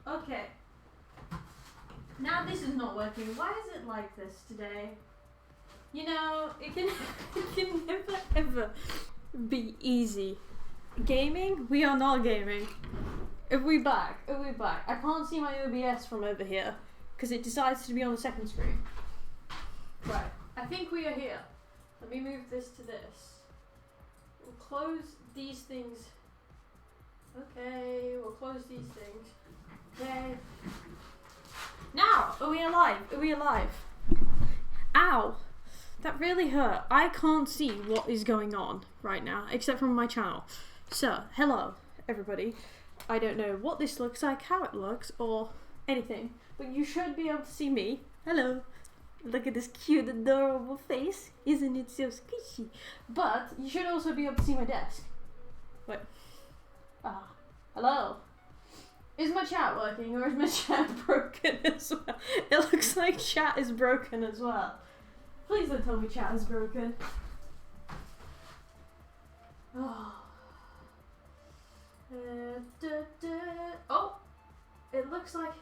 Okay. Now this is not working. Why is it like this today? You know, it can never ever be easy. Gaming? We are not gaming. If we back. I can't see my OBS from over here because it decides to be on the second screen. Right. I think we are here. Let me move this to this. We'll close these things. Okay, we'll close these things. Okay. Now, are we alive? Are we alive? Ow! That really hurt. I can't see what is going on right now, except from my channel. So, hello, everybody. I don't know what this looks like, how it looks, or anything, but you should be able to see me. Hello. Look at this cute, adorable face. Isn't it so squishy? But you should also be able to see my desk. Wait. Hello. Is my chat working, or is my chat broken as well? It looks like chat is broken as well. Please don't tell me chat is broken. Oh. Oh, it looks like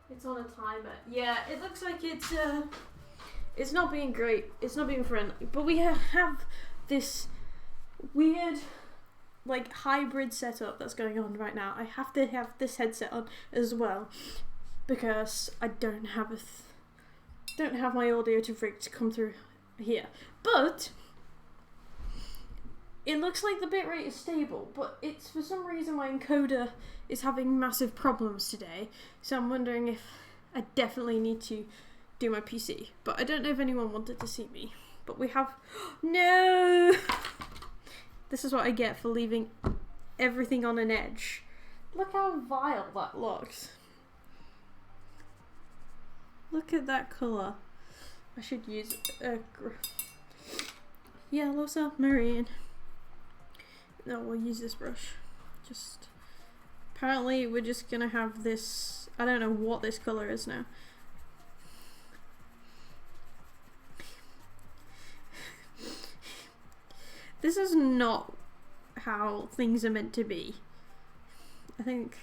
it's on a timer. Yeah, it looks like it's not being great. It's not being friendly. But we have this weird, like, hybrid setup that's going on right now. I have to have this headset on as well because I don't have don't have my audio to come through here. But it looks like the bitrate is stable, but it's for some reason my encoder is having massive problems today. So I'm wondering if I definitely need to do my PC. But I don't know if anyone wanted to see me. But we have... No! This is what I get for leaving everything on an edge. Look how vile that looks. Look at that colour. I should use yellow submarine. No, we'll use this brush. Just apparently we're just gonna have this. I don't know what this colour is now. This is not how things are meant to be. I think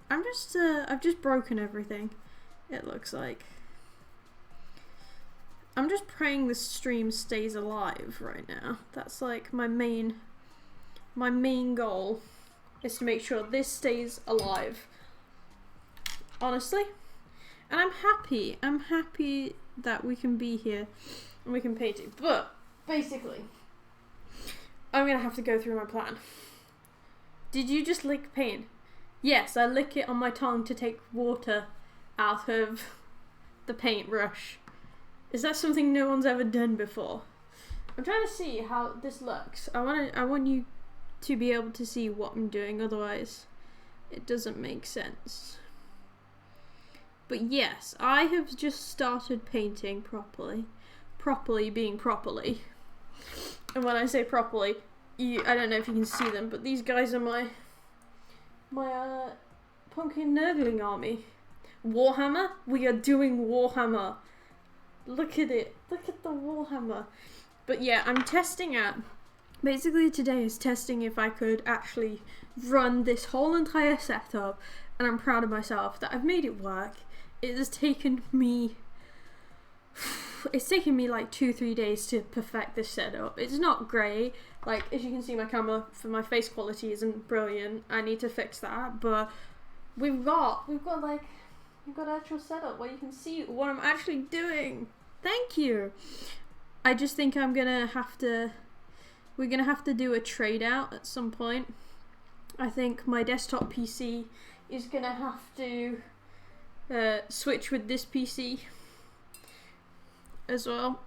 I've just broken everything. It looks like. I'm just praying this stream stays alive right now. That's like my main goal is to make sure this stays alive. Honestly. And I'm happy that we can be here and we can paint it. But basically, I'm gonna have to go through my plan. Did you just lick paint? Yes, I lick it on my tongue to take water out of the paintbrush. Is that something no one's ever done before? I'm trying to see how this looks. I want you to be able to see what I'm doing, otherwise it doesn't make sense. But yes, I have just started painting properly. Properly being properly. And when I say properly, I don't know if you can see them, but these guys are my pumpkin nurgling army. Warhammer? We are doing Warhammer. Look at it. Look at the Warhammer. But yeah, I'm testing out. Basically today is testing if I could actually run this whole entire setup, and I'm proud of myself that I've made it work. It has taken me... It's taken me like 2-3 days to perfect this setup. It's not great. Like, as you can see, my camera for my face quality isn't brilliant. I need to fix that. But we've got actual setup where you can see what I'm actually doing. Thank you. I just think we're gonna have to do a trade out at some point. I think my desktop PC is gonna have to switch with this PC as well.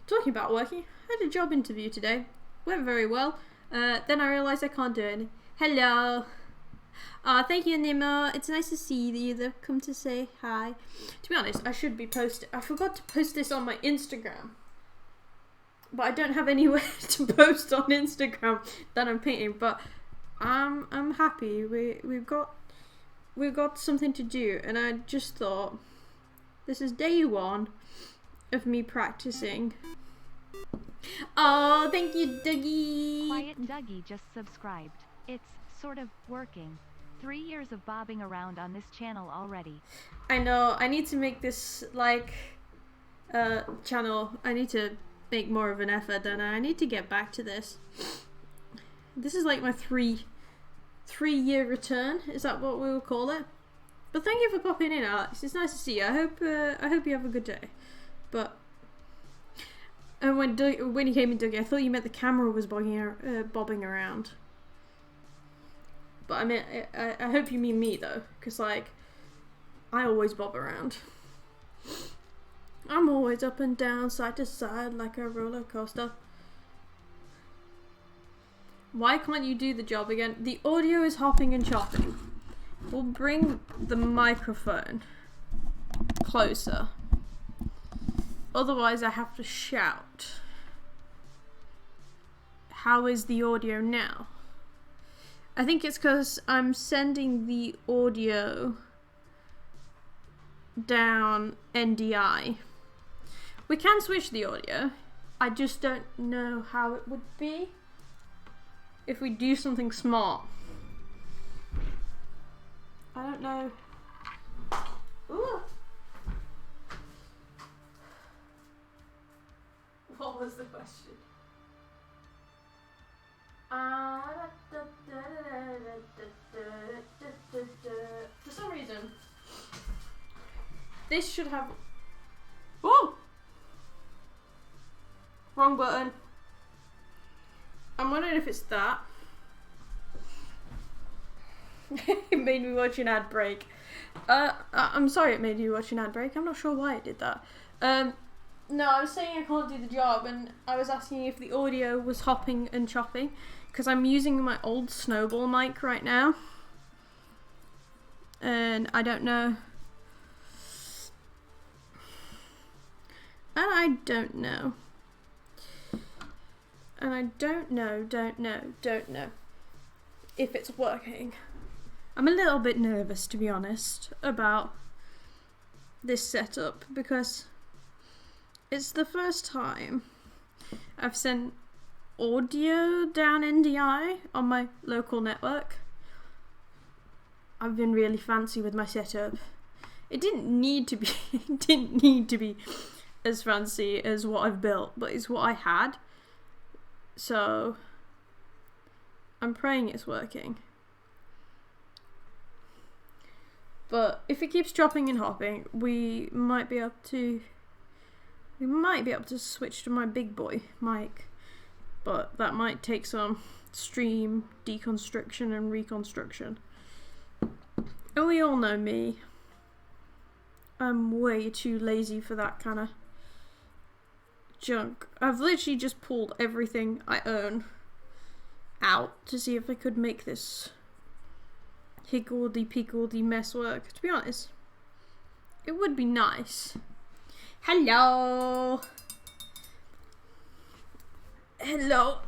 Talking about working, I had a job interview today. Went very well. Then I realised I can't do it. Hello. Thank you, Nemo. It's nice to see you. They've come to say hi. To be honest, I should be posting. I forgot to post this on my Instagram, but I don't have anywhere to post on Instagram that I'm painting. But I'm happy. We've got something to do, and I just thought this is day one of me practicing. Oh, thank you, Dougie. Quiet Dougie just subscribed. It's sort of working. 3 years of bobbing around on this channel already. I know, I need to make this, like, channel, I need to make more of an effort, and I need to get back to this. This is like my three-year return, is that what we will call it? But thank you for popping in, Alex. It's nice to see you. I hope you have a good day. But and when you came in, Dougie, I thought you meant the camera was bobbing around. But I mean, I hope you mean me though, because like I always bob around. I'm always up and down, side to side, like a roller coaster. Why can't you do the job again? The audio is hopping and chopping. We'll bring the microphone closer. Otherwise I have to shout. How is the audio now? I think it's because I'm sending the audio down NDI. We can switch the audio. I just don't know how it would be if we do something smart. I don't know. Ooh. What was the question? For some reason, this should have. Whoa! Wrong button. I'm wondering if it's that. It made me watch an ad break. I'm sorry it made you watch an ad break. I'm not sure why it did that. No, I was saying I can't do the job, and I was asking if the audio was hopping and chopping, because I'm using my old Snowball mic right now. And I don't know. And I don't know. And I don't know if it's working. I'm a little bit nervous, to be honest, about this setup, because it's the first time I've sent audio down NDI on my local network. I've been really fancy with my setup. It didn't need to be as fancy as what I've built, but it's what I had. So I'm praying it's working. But if it keeps chopping and hopping, we might be able to switch to my big boy mic. But that might take some stream deconstruction and reconstruction. And we all know me. I'm way too lazy for that kind of junk. I've literally just pulled everything I own out to see if I could make this higgledy-piggledy mess work. To be honest, it would be nice. Hello! Hello!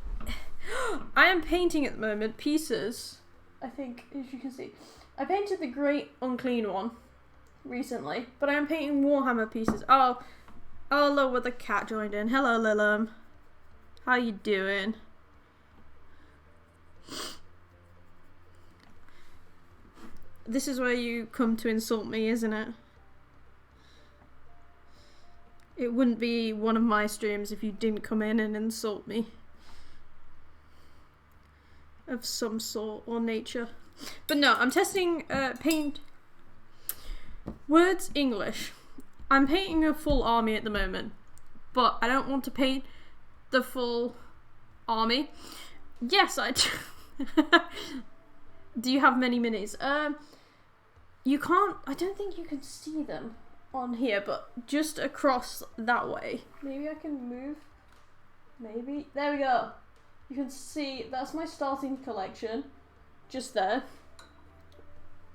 I am painting at the moment pieces, I think, as you can see. I painted the Great Unclean one recently, but I am painting Warhammer pieces. Oh, look, the cat joined in. Hello, Lilum. How you doing? This is where you come to insult me, isn't it? It wouldn't be one of my streams if you didn't come in and insult me. Of some sort or nature. But no, I'm testing paint. Words English. I'm painting a full army at the moment, but I don't want to paint the full army. Yes, I do. Do you have many minis? You can't, I don't think you can see them on here, but just across that way. Maybe I can move. Maybe. There we go. You can see, that's my starting collection. Just there.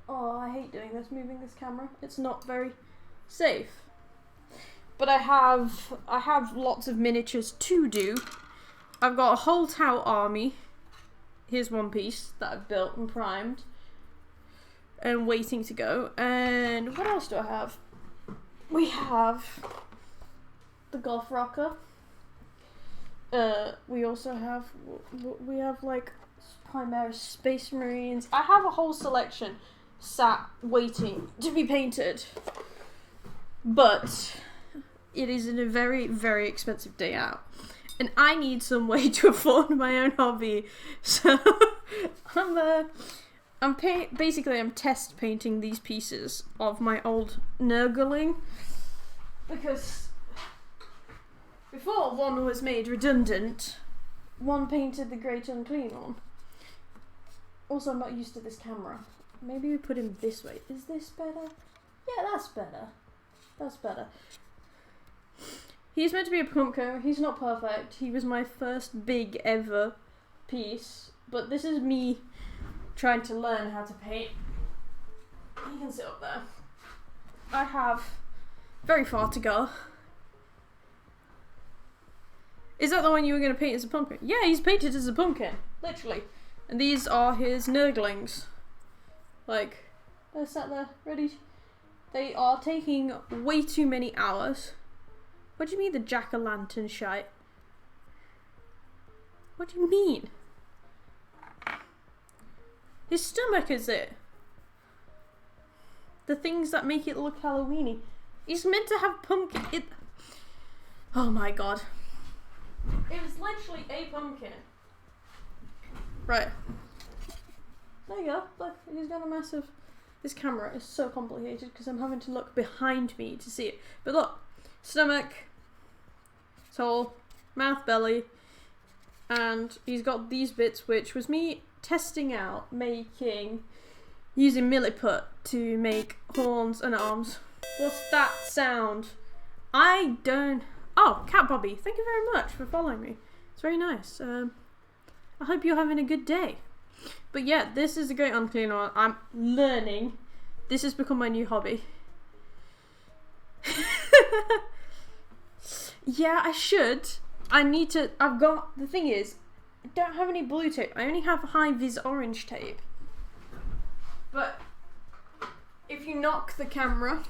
Oh, I hate doing this, moving this camera. It's not very safe. But I have lots of miniatures to do. I've got a whole Tau army. Here's one piece that I've built and primed. And waiting to go. And what else do I have? We have the golf rocker. We also have, we have like Primaris Space Marines. I have a whole selection sat waiting to be painted. But it is in a very, very expensive day out. And I need some way to afford my own hobby. So I'm test painting these pieces of my old Nurgling. Because before one was made redundant, one painted the Great Unclean One. Also, I'm not used to this camera. Maybe we put him this way. Is this better? Yeah, that's better. That's better. He's meant to be a pumpkin. He's not perfect. He was my first big ever piece. But this is me trying to learn how to paint. He can sit up there. I have very far to go. Is that the one you were going to paint as a pumpkin? Yeah, he's painted as a pumpkin. Literally. And these are his Nurglings. Like, they're sat there, ready. They are taking way too many hours. What do you mean the jack-o'-lantern shite? What do you mean? His stomach is it. The things that make it look Halloweeny. He's meant to have pumpkin. Oh my god. It was literally a pumpkin. Right. There you go. Look, he's got a massive... This camera is so complicated because I'm having to look behind me to see it. But look. Stomach. Soul. Mouth, belly. And he's got these bits, which was me testing out using milliput to make horns and arms. What's that sound? I don't... Oh, Cat Bobby, thank you very much for following me. It's very nice. I hope you're having a good day. But yeah, this is a Great Unclean One. I'm learning. This has become my new hobby. Yeah, I should. The thing is, I don't have any blue tape. I only have high-vis orange tape. But if you knock the camera,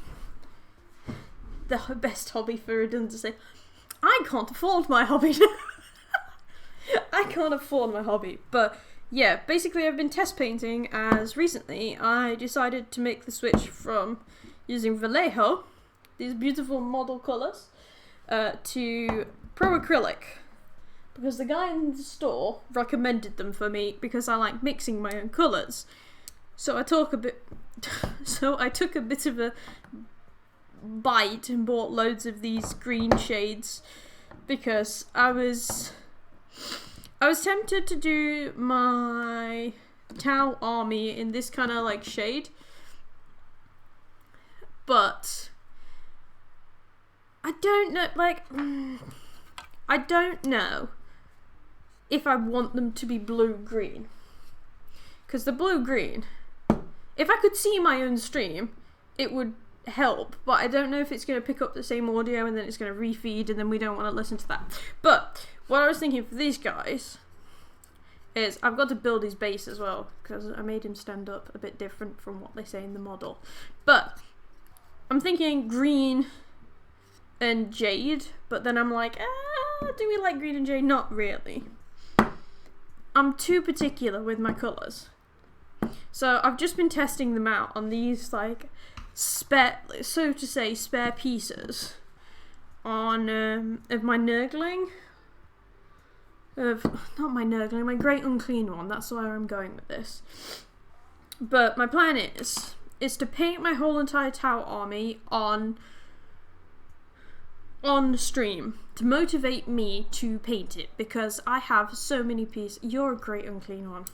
the best hobby for redundancy, I can't afford my hobby. I can't afford my hobby. But yeah, basically I've been test painting as recently I decided to make the switch from using Vallejo, these beautiful model colours, to Pro Acrylic. Because the guy in the store recommended them for me because I like mixing my own colours. So I took a bit of a bite and bought loads of these green shades because I was tempted to do my Tau army in this kind of like shade, but I don't know if I want them to be blue-green. Because the blue-green, if I could see my own stream, it would help, but I don't know if it's going to pick up the same audio and then it's going to refeed and then we don't want to listen to that. But what I was thinking for these guys is I've got to build his base as well because I made him stand up a bit different from what they say in the model. But I'm thinking green and jade, but then I'm like, do we like green and jade? Not really. I'm too particular with my colours. So I've just been testing them out on these like spare pieces on of my Nurgling. My Great Unclean One. That's where I'm going with this. But my plan is to paint my whole entire Tau army on stream to motivate me to paint it because I have so many pieces. You're a Great Unclean One.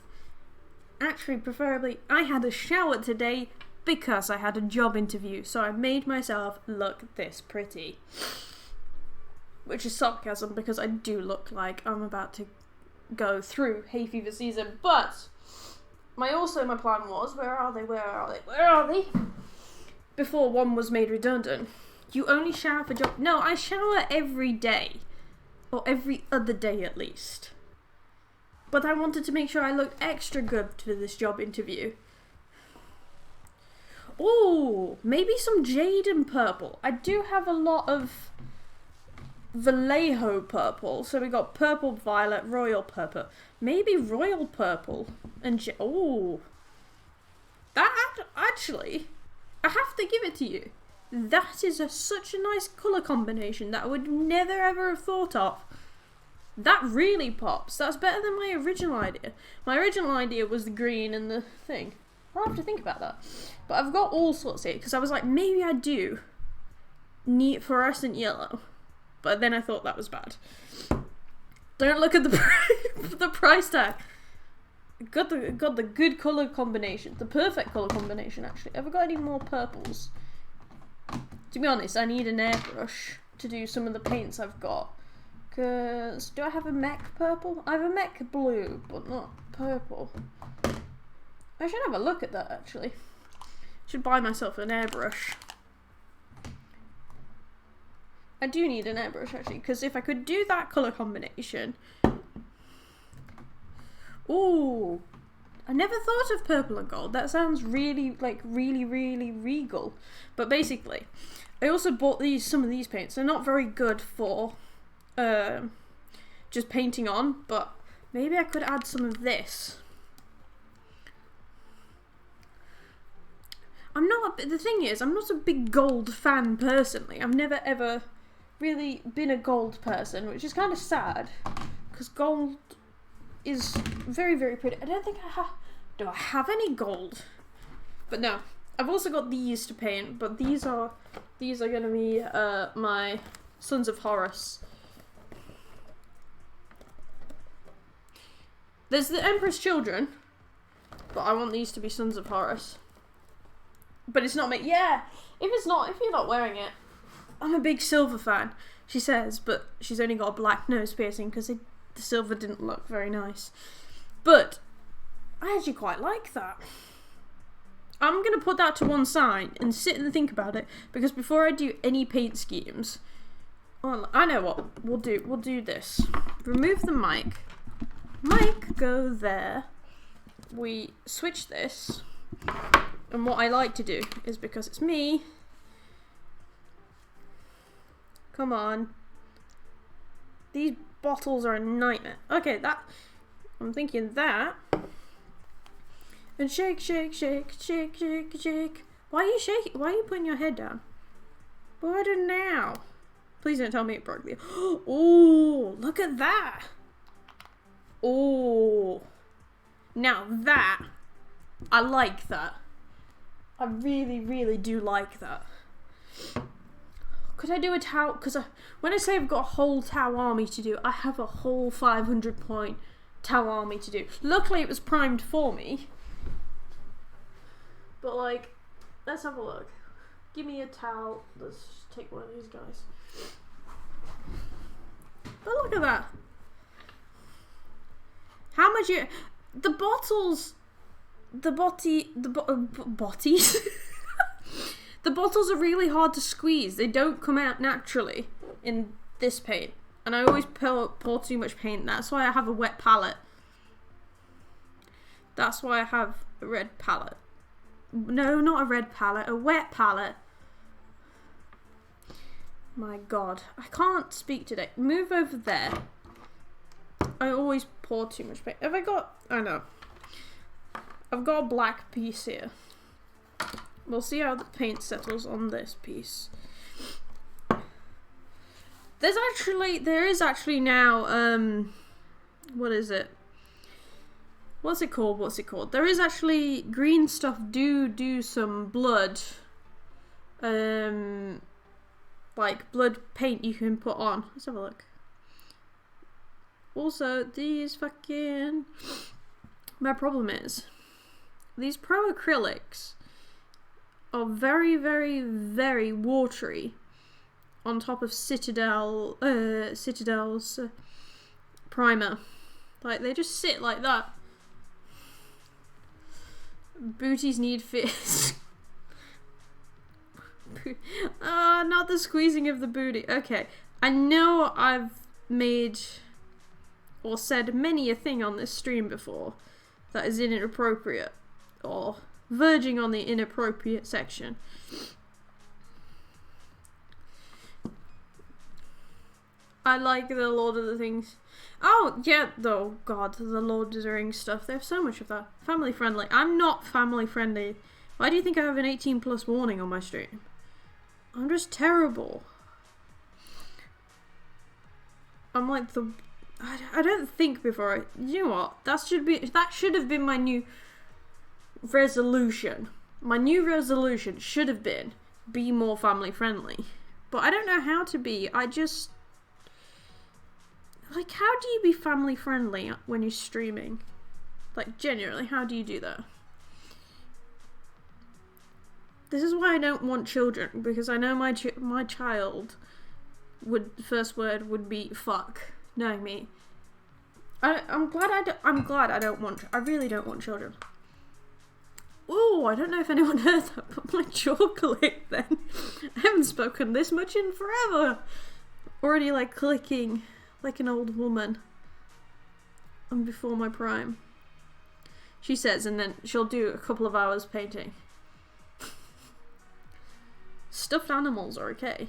Actually, preferably, I had a shower today because I had a job interview, so I made myself look this pretty. Which is sarcasm because I do look like I'm about to go through hay fever season. But my plan was, where are they? Before one was made redundant. You only shower for job. No, I shower every day. Or every other day at least. But I wanted to make sure I looked extra good for this job interview. Oh, maybe some jade and purple. I do have a lot of Vallejo purple. So we got purple, violet, royal purple. Maybe royal purple. And oh. That actually, I have to give it to you. That is such a nice colour combination that I would never ever have thought of. That really pops. That's better than my original idea. My original idea was the green and the thing. I'll have to think about that. But I've got all sorts here because I was like, maybe I do need fluorescent yellow. But then I thought that was bad. Don't look at the price tag. Got the good colour combination. The perfect colour combination, actually. Have I got any more purples? To be honest, I need an airbrush to do some of the paints I've got. Because, do I have a mech purple? I have a mech blue, but not purple. I should have a look at that, actually. Should buy myself an airbrush. I do need an airbrush, actually, because if I could do that colour combination... Ooh! I never thought of purple and gold. That sounds really, like, really regal. But basically, I also bought some of these paints. They're not very good for... just painting on, but maybe I could add some of this. The thing is, I'm not a big gold fan personally. I've never ever really been a gold person, which is kind of sad, because gold is very pretty. I don't think do I have any gold? But no, I've also got these to paint, but these are going to be my Sons of Horus. There's the Emperor's Children, but I want these to be Sons of Horus. But it's not me. Yeah, if you're not wearing it, I'm a big silver fan, she says, but she's only got a black nose piercing because the silver didn't look very nice. But I actually quite like that. I'm going to put that to one side and sit and think about it, because before I do any paint schemes, well, I know what we'll do. We'll do this. Remove the mic. Mic, go there. We switch this. And what I like to do is, because it's me, come on, these bottles are a nightmare. Okay, I'm thinking that, and shake. Why are you shaking? Why are you putting your head down? What now? Please don't tell me it broke me. Oh, look at that. Oh, now that, I like that. I really do like that. Could I do a Tau? Because when I say I've got a whole Tau army to do, I have a whole 500 point Tau army to do. Luckily it was primed for me. But like, let's have a look. Give me a Tau. Let's just take one of these guys. But look at that. How much the bottles... The botties. The bottles are really hard to squeeze. They don't come out naturally in this paint. And I always pour too much paint. That's why I have a wet palette. That's why I have a red palette. No, not a red palette. A wet palette. My God. I can't speak today. Move over there. I always pour too much paint. Have I got... I know. I've got a black piece here. We'll see how the paint settles on this piece. There is actually now, what is it? What's it called? There is actually green stuff do some blood, like blood paint you can put on. Let's have a look. Also, my problem is, these pro acrylics are very watery on top of Citadel's primer. Like, they just sit like that. Booties need fizz. Not the squeezing of the booty. Okay, I know I've made or said many a thing on this stream before that is inappropriate or verging on the inappropriate section. I like the Lord of the Things. Oh, yeah, though, God, the Lord of the Rings stuff. There's so much of that. Family friendly. I'm not family friendly. Why do you think I have an 18 plus warning on my stream? I'm just terrible. I'm like I don't think before I... You know what? That should have been my new resolution. My new resolution should have been be more family friendly. But I don't know how to be. I just... Like, how do you be family friendly when you're streaming? Like, genuinely, how do you do that? This is why I don't want children, because I know my child first word would be fuck, knowing me. I'm glad I don't want... I really don't want children. Oh, I don't know if anyone heard that, but my jaw clicked then. I haven't spoken this much in forever. Already, like, clicking like an old woman. I'm before my prime. She says, and then she'll do a couple of hours painting. Stuffed animals are okay.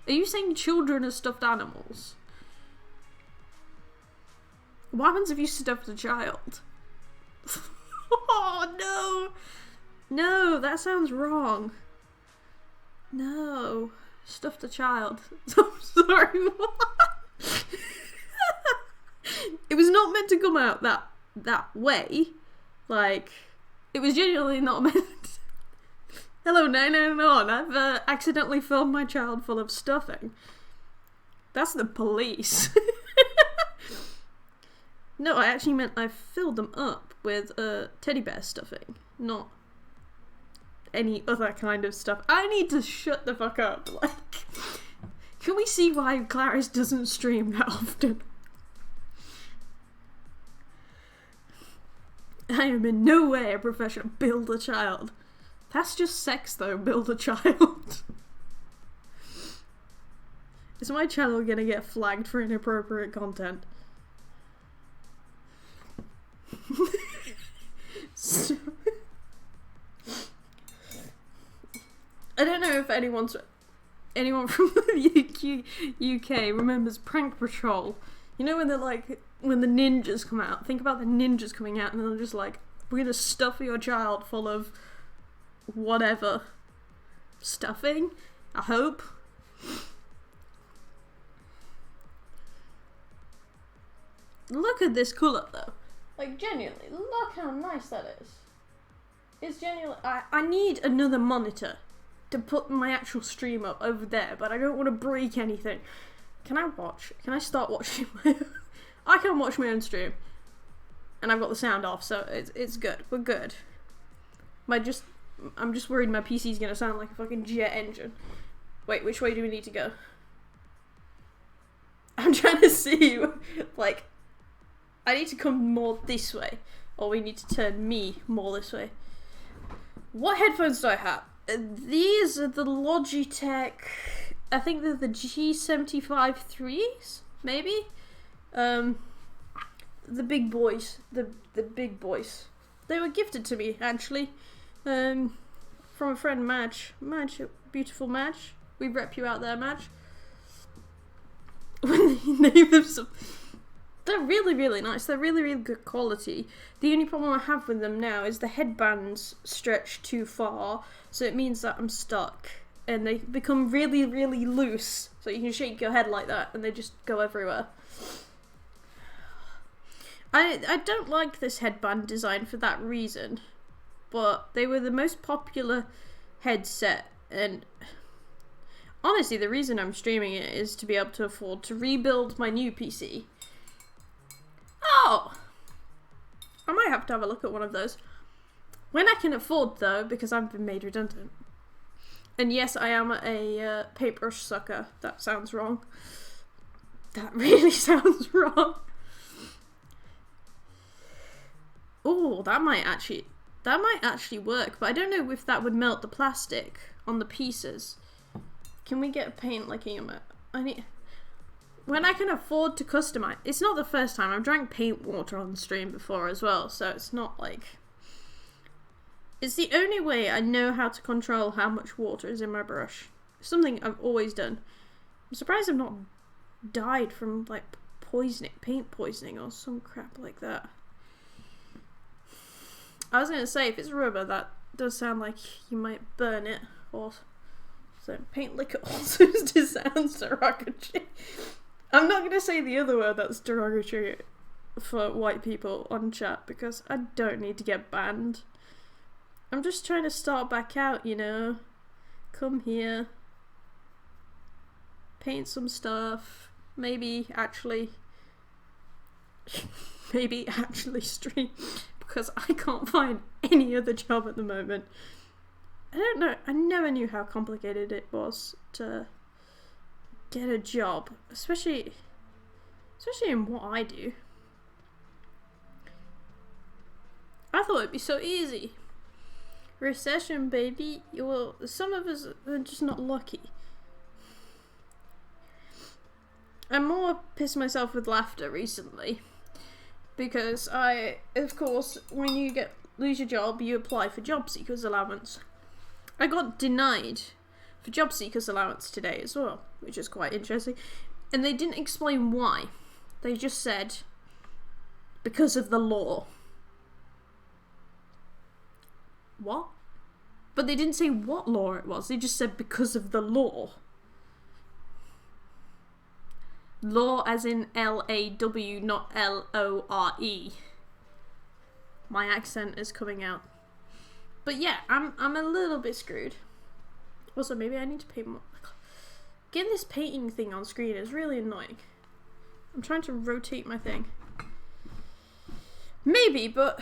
Are you saying children are stuffed animals? What happens if you stuffed a child? Oh, no! No, that sounds wrong. No. Stuffed a child. I'm sorry, what? It was not meant to come out that way. Like, it was genuinely not meant. Hello, 999. I've accidentally filled my child full of stuffing. That's the police. No, I actually meant I filled them up with teddy bear stuffing, not any other kind of stuff. I need to shut the fuck up. Like, can we see why Clarice doesn't stream that often? I am in no way a professional. Build a child. That's just sex, though. Build a child. Is my channel gonna get flagged for inappropriate content? I don't know if anyone from the UK remembers Prank Patrol. You know when they're like, when the ninjas come out. Think about the ninjas coming out and they're just like, we're gonna stuff your child full of whatever. Stuffing? I hope. Look at this colour though. Like, genuinely, look how nice that is. It's genuinely... I need another monitor to put my actual stream up over there, but I don't want to break anything. Can I start watching my own? I can watch my own stream. And I've got the sound off, so it's good. We're good. I'm just worried my PC's gonna sound like a fucking jet engine. Wait, which way do we need to go? I'm trying to see, like... I need to come more this way, or we need to turn me more this way. What headphones do I have? These are the Logitech, I think they're the G75 3s, maybe? The big boys, the big boys. They were gifted to me, actually, from a friend, Madge, beautiful Madge. We rep you out there, Madge. When they name them some... They're really, really nice. They're really, really good quality. The only problem I have with them now is the headbands stretch too far, so it means that I'm stuck. And they become really, really loose, so you can shake your head like that, and they just go everywhere. I don't like this headband design for that reason, but they were the most popular headset, and honestly, the reason I'm streaming it is to be able to afford to rebuild my new PC. Oh! I might have to have a look at one of those. When I can afford, though, because I've been made redundant. And yes, I am a paintbrush sucker. That sounds wrong. That really sounds wrong. Oh, that might actually work, but I don't know if that would melt the plastic on the pieces. Can we get a paint like when I can afford to customize. It's not the first time. I've drank paint water on the stream before as well, so it's not like... It's the only way I know how to control how much water is in my brush. It's something I've always done. I'm surprised I've not died from like poisoning, paint poisoning or some crap like that. I was gonna say, if it's rubber, that does sound like you might burn it, or so paint liquor also sounds derogatory. I'm not gonna say the other word that's derogatory for white people on chat because I don't need to get banned. I'm just trying to start back out, you know. Come here. Paint some stuff. Maybe actually stream because I can't find any other job at the moment. I don't know. I never knew how complicated it was to get a job, especially in what I do. I thought it'd be so easy. Recession, baby. Well, some of us are just not lucky. I'm more pissed myself with laughter recently because of course, when you lose your job, you apply for job seekers allowance. I got denied for job seekers allowance today as well, which is quite interesting. And they didn't explain why. They just said because of the law. What? But they didn't say what law it was. They just said because of the law. Law as in L-A-W, not L-O-R-E. My accent is coming out. But yeah, I'm a little bit screwed. Also, maybe I need to paint more. Getting this painting thing on screen is really annoying. I'm trying to rotate my thing. Maybe, but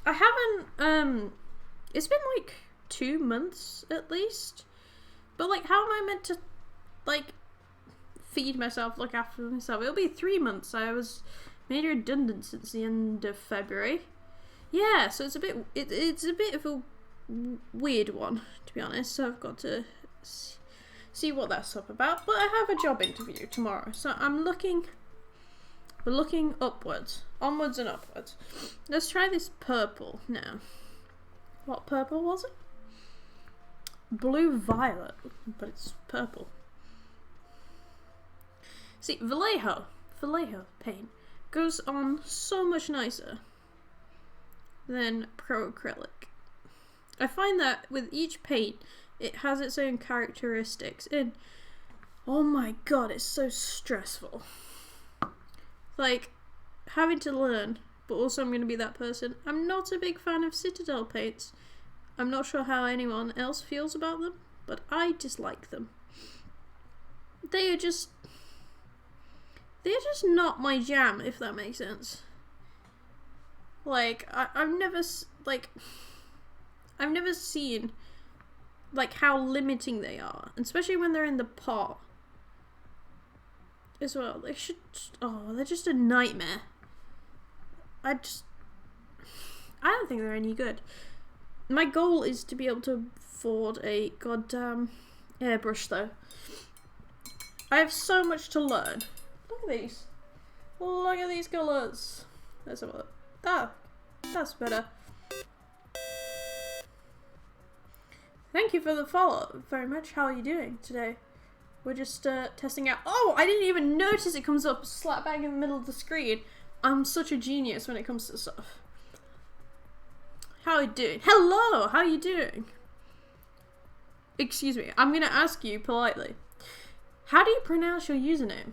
I haven't, it's been like 2 months at least. But like, how am I meant to, like, feed myself, look after myself? It'll be 3 months. I was made redundant since the end of February. Yeah, so it's a bit of a weird one, to be honest. So I've got to see what that's up about. But I have a job interview tomorrow, so we're looking upwards, onwards and upwards. Let's try this purple now. What purple was it? Blue violet, but it's purple. See, Vallejo paint goes on so much nicer than pro acrylic. I find that with each paint, it has its own characteristics, and oh my god, it's so stressful. Like, having to learn, but also I'm going to be that person. I'm not a big fan of Citadel paints. I'm not sure how anyone else feels about them, but I dislike them. They're just not my jam, if that makes sense. Like, I've never seen, like, how limiting they are, especially when they're in the pot as well. They're just a nightmare. I don't think they're any good. My goal is to be able to afford a goddamn airbrush, though. I have so much to learn. Look at these. Look at these colours. Let's have a look. That's better. Thank you for the follow very much. How are you doing today? We're just testing out. Oh, I didn't even notice it comes up slap bang in the middle of the screen. I'm such a genius when it comes to stuff. How are you doing? Hello, how are you doing? Excuse me, I'm gonna ask you politely. How do you pronounce your username?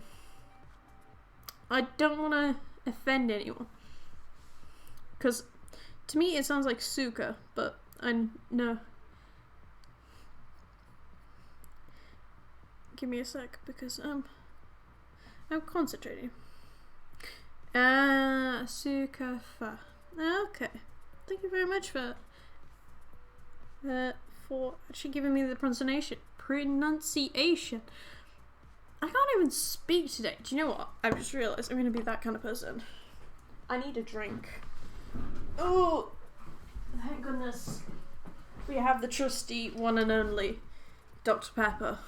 I don't want to offend anyone. Because to me it sounds like Suka, but I know. Give me a sec because I'm concentrating. Sukafa. Okay. Thank you very much for actually giving me the pronunciation. I can't even speak today. Do you know what? I've just realised I'm going to be that kind of person. I need a drink. Oh, thank goodness. We have the trusty one and only Dr. Pepper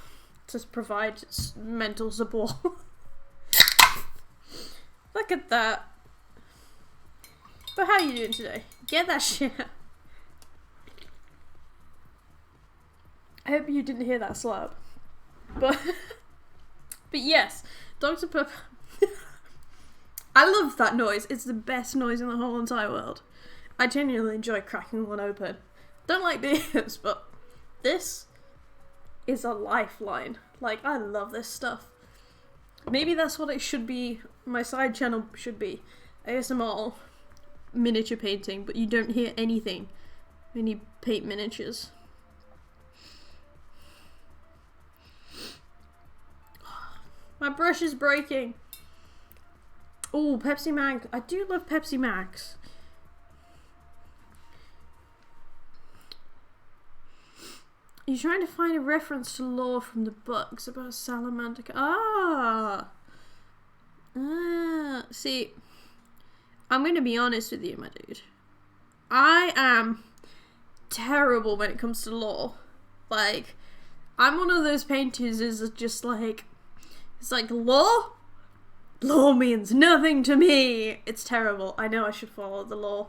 to provide mental support. Look at that. But how are you doing today? Get that shit out. I hope you didn't hear that slap. But yes, Dr. Pepper. I love that noise. It's the best noise in the whole entire world. I genuinely enjoy cracking one open. Don't like this, but this is a lifeline. Like, I love this stuff. Maybe that's what it should be. My side channel should be ASMR miniature painting, but you don't hear anything when you paint miniatures. My brush is breaking. Oh, Pepsi Max. I do love Pepsi Max. You're trying to find a reference to lore from the books about salamander. See, I'm going to be honest with you, my dude. I am terrible when it comes to lore. Like, I'm one of those painters is just like, it's like, lore? Lore means nothing to me. It's terrible. I know I should follow the law.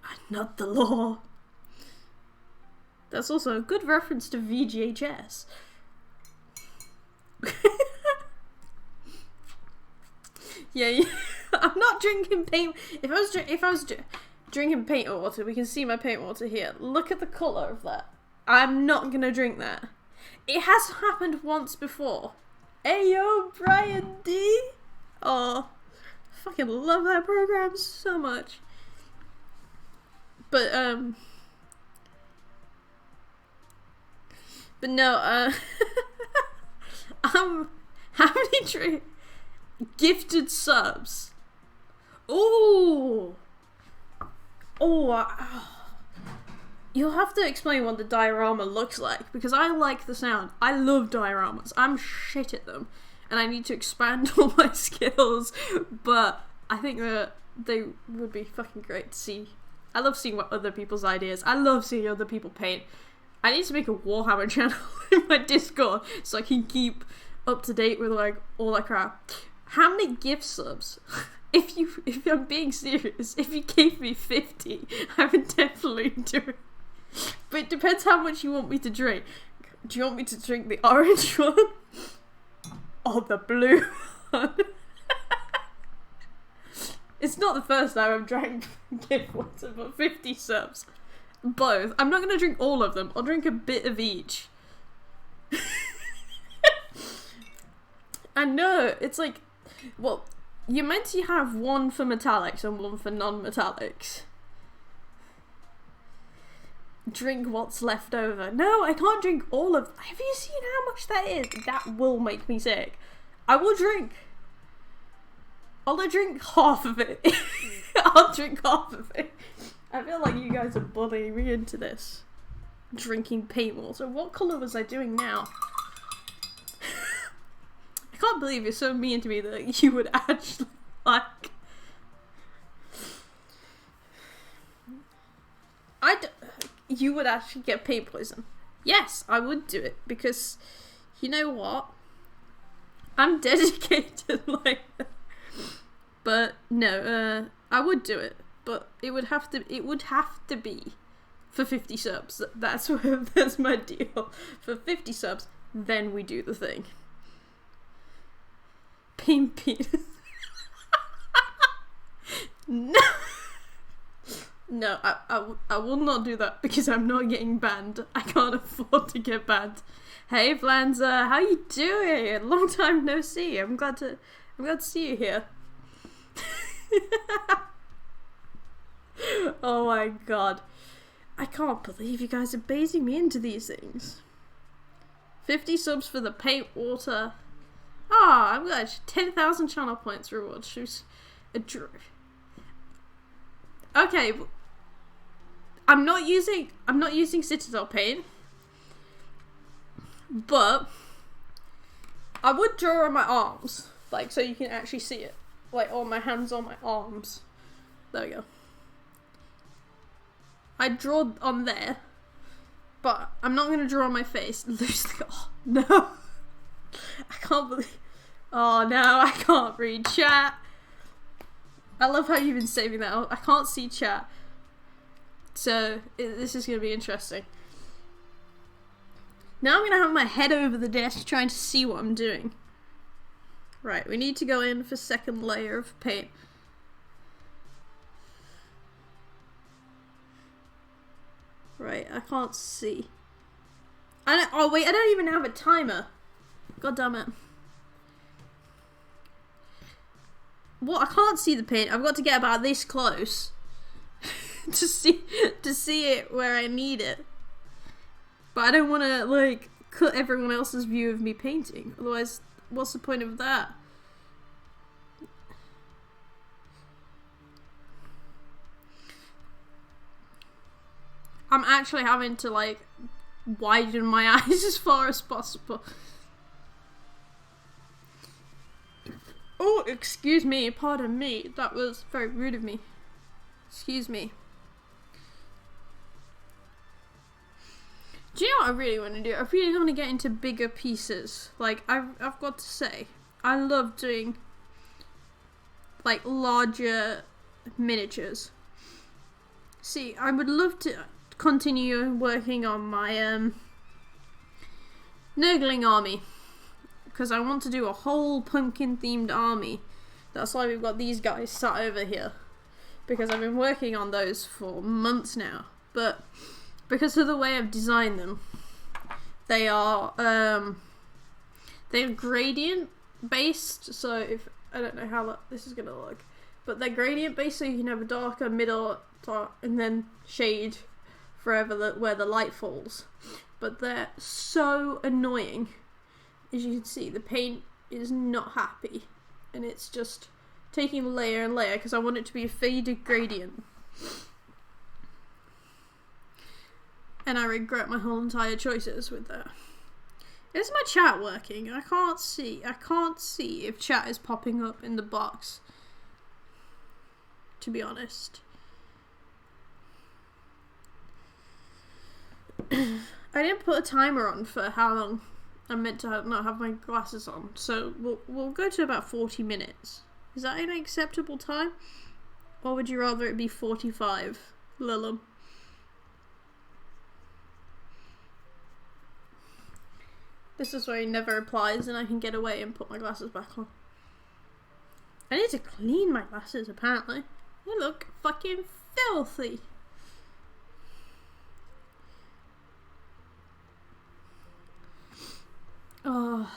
I'm not the law. That's also a good reference to VGHS. Yeah, I'm not drinking paint. If I was drinking paint water, we can see my paint water here. Look at the colour of that. I'm not gonna drink that. It has happened once before. Ayo, Brian D. Oh, fucking love that program so much. But no, how many gifted subs? Ooh. You'll have to explain what the diorama looks like, because I like the sound. I love dioramas. I'm shit at them, and I need to expand all my skills, but I think that they would be fucking great to see. I love seeing what other people's ideas. I love seeing other people paint. I need to make a Warhammer channel in my Discord so I can keep up to date with like all that crap. How many gift subs? If I'm being serious, if you gave me 50, I would definitely do it. But it depends how much you want me to drink. Do you want me to drink the orange one? Or the blue one? It's not the first time I've drank gift water, but 50 subs. Both. I'm not going to drink all of them. I'll drink a bit of each. I know, it's like, well, you're meant to have one for metallics and one for non-metallics. Drink what's left over. No, I can't drink all of. Have you seen how much that is? That will make me sick. I will drink. I'll drink half of it. I'll drink half of it. I feel like you guys are bullying me into this. Drinking paint water. What colour was I doing now? I can't believe you're so mean to me that you would actually like. You would actually get paint poison. Yes, I would do it because you know what? I'm dedicated like that. But no, I would do it, but it would have to be for 50 subs. That's my deal. For 50 subs, then we do the thing. Paint penis. No. No, I will not do that because I'm not getting banned. I can't afford to get banned. Hey Vlanza, how you doing? Long time no see. I'm glad to see you here. Oh my god. I can't believe you guys are baiting me into these things. 50 subs for the paint water. Ah, I'm glad. 10,000 channel points reward. She's a drew. Okay. I'm not using Citadel paint, but I would draw on my arms, like so you can actually see it, like on my hands, on my arms. There we go. I draw on there, but I'm not gonna draw on my face. Oh no! I can't believe. Oh no! I can't read chat. I love how you've been saving that. I can't see chat. So, this is going to be interesting. Now I'm going to have my head over the desk trying to see what I'm doing. Right, we need to go in for second layer of paint. Right, I can't see. Oh wait, I don't even have a timer. God damn it. What? I can't see the paint. I've got to get about this close to see it where I need it. But I don't want to like cut everyone else's view of me painting. Otherwise, what's the point of that? I'm actually having to like widen my eyes as far as possible. Oh, excuse me, pardon me. That was very rude of me. Excuse me. Do you know what I really want to do? I really want to get into bigger pieces. Like, I've got to say, I love doing like larger miniatures. See, I would love to continue working on my Nurgling army, because I want to do a whole pumpkin themed army. That's why we've got these guys sat over here, because I've been working on those for months now, but because of the way I've designed them, they're gradient based. So if I don't know how this is gonna look, but they're gradient based, so you can have a darker middle, dark, and then shade forever where the light falls. But they're so annoying. As you can see, the paint is not happy, and it's just taking layer and layer because I want it to be a faded gradient. And I regret my whole entire choices with that. Is my chat working? I can't see if chat is popping up in the box, to be honest. I didn't put a timer on for how long I'm meant to not have my glasses on, so we'll go to about 40 minutes. Is that an acceptable time? Or would you rather it be 45, Lillum? This is where he never replies and I can get away and put my glasses back on. I need to clean my glasses, apparently. They look fucking filthy. Oh.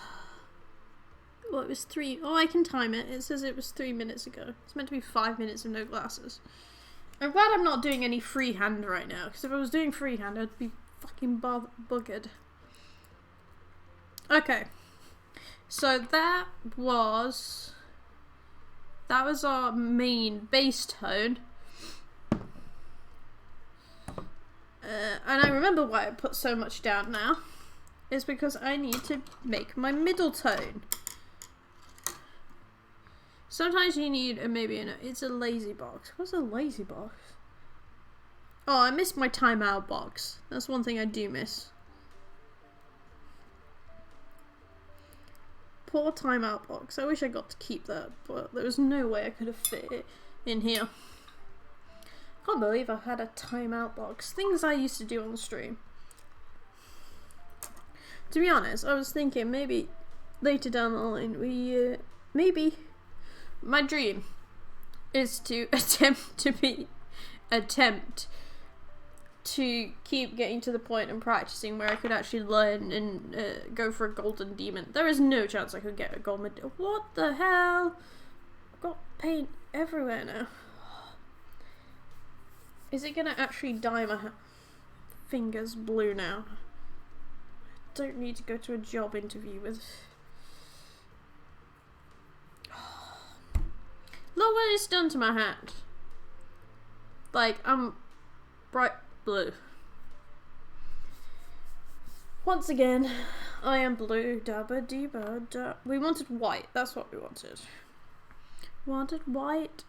Well, it was 3. Oh, I can time it. It says it was 3 minutes ago. It's meant to be 5 minutes of no glasses. I'm glad I'm not doing any freehand right now, because if I was doing freehand, I'd be fucking buggered. Okay. So that was our main base tone. And I remember why I put so much down now. Is because I need to make my middle tone. Sometimes you need it's a lazy box. What's a lazy box? Oh, I missed my timeout box. That's one thing I do miss. Poor timeout box. I wish I got to keep that, but there was no way I could have fit it in here. Can't believe I had a timeout box. Things I used to do on the stream. To be honest, I was thinking maybe later down the line maybe my dream is to attempt to keep getting to the point and practicing where I could actually learn and go for a golden demon. There is no chance I could get a golden. What the hell? I've got paint everywhere now. Is it gonna actually dye my fingers blue now? Don't need to go to a job interview with. Look what it's done to my hand. Like, I'm bright blue. Once again, I am blue. Dabba deeba da. We wanted white. That's what we wanted. Wanted white.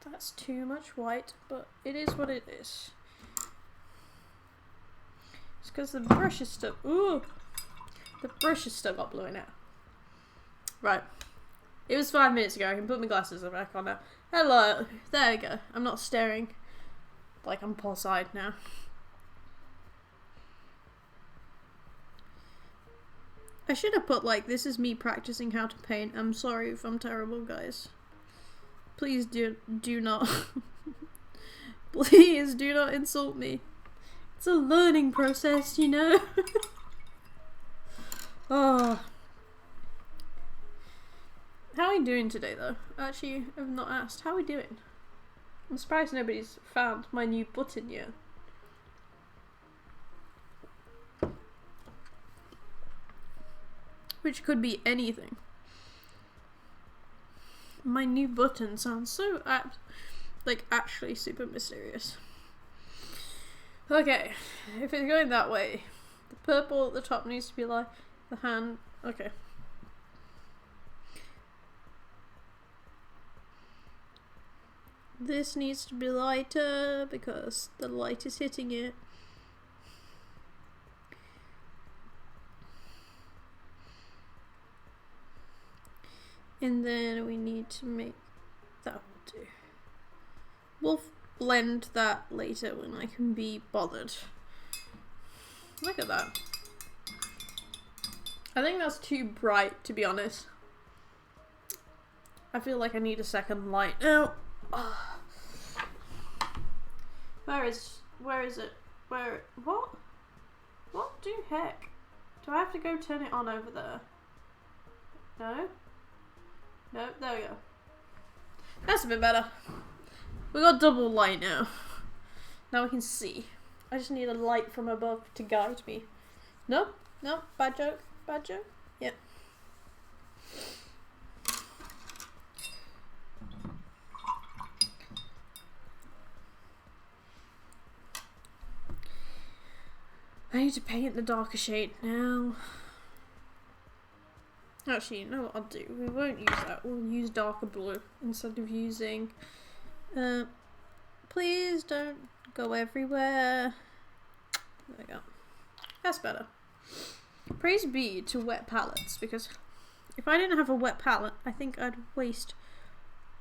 That's too much white, but it is what it is. It's because the brush is still. Ooh! The brush is still got blue now. Right. It was 5 minutes ago. I can put my glasses back on now. Hello. There we go. I'm not staring like I'm pulse-eyed now. I should have put like, this is me practicing how to paint. I'm sorry if I'm terrible, guys. Please do not. Please do not insult me. It's a learning process, you know? Oh. How are we doing today, though? Actually, I've not asked. How are we doing? I'm surprised nobody's found my new button yet. Which could be anything. My new button sounds so like actually super mysterious. Okay, if it's going that way, the purple at the top needs to be like the hand. Okay. This needs to be lighter because the light is hitting it. And then we need to make that will do. We'll blend that later when I can be bothered. Look at that. I think that's too bright, to be honest. I feel like I need a second light now. Oh. Where is it? What the heck? Do I have to go turn it on over there? No? No, there we go. That's a bit better. We got double light now. Now we can see. I just need a light from above to guide me. No, bad joke. Yep. I need to paint the darker shade now. Actually, you know what I'll do? We won't use that. We'll use darker blue instead of using... please don't go everywhere. There we go. That's better. Praise be to wet palettes, because if I didn't have a wet palette, I think I'd waste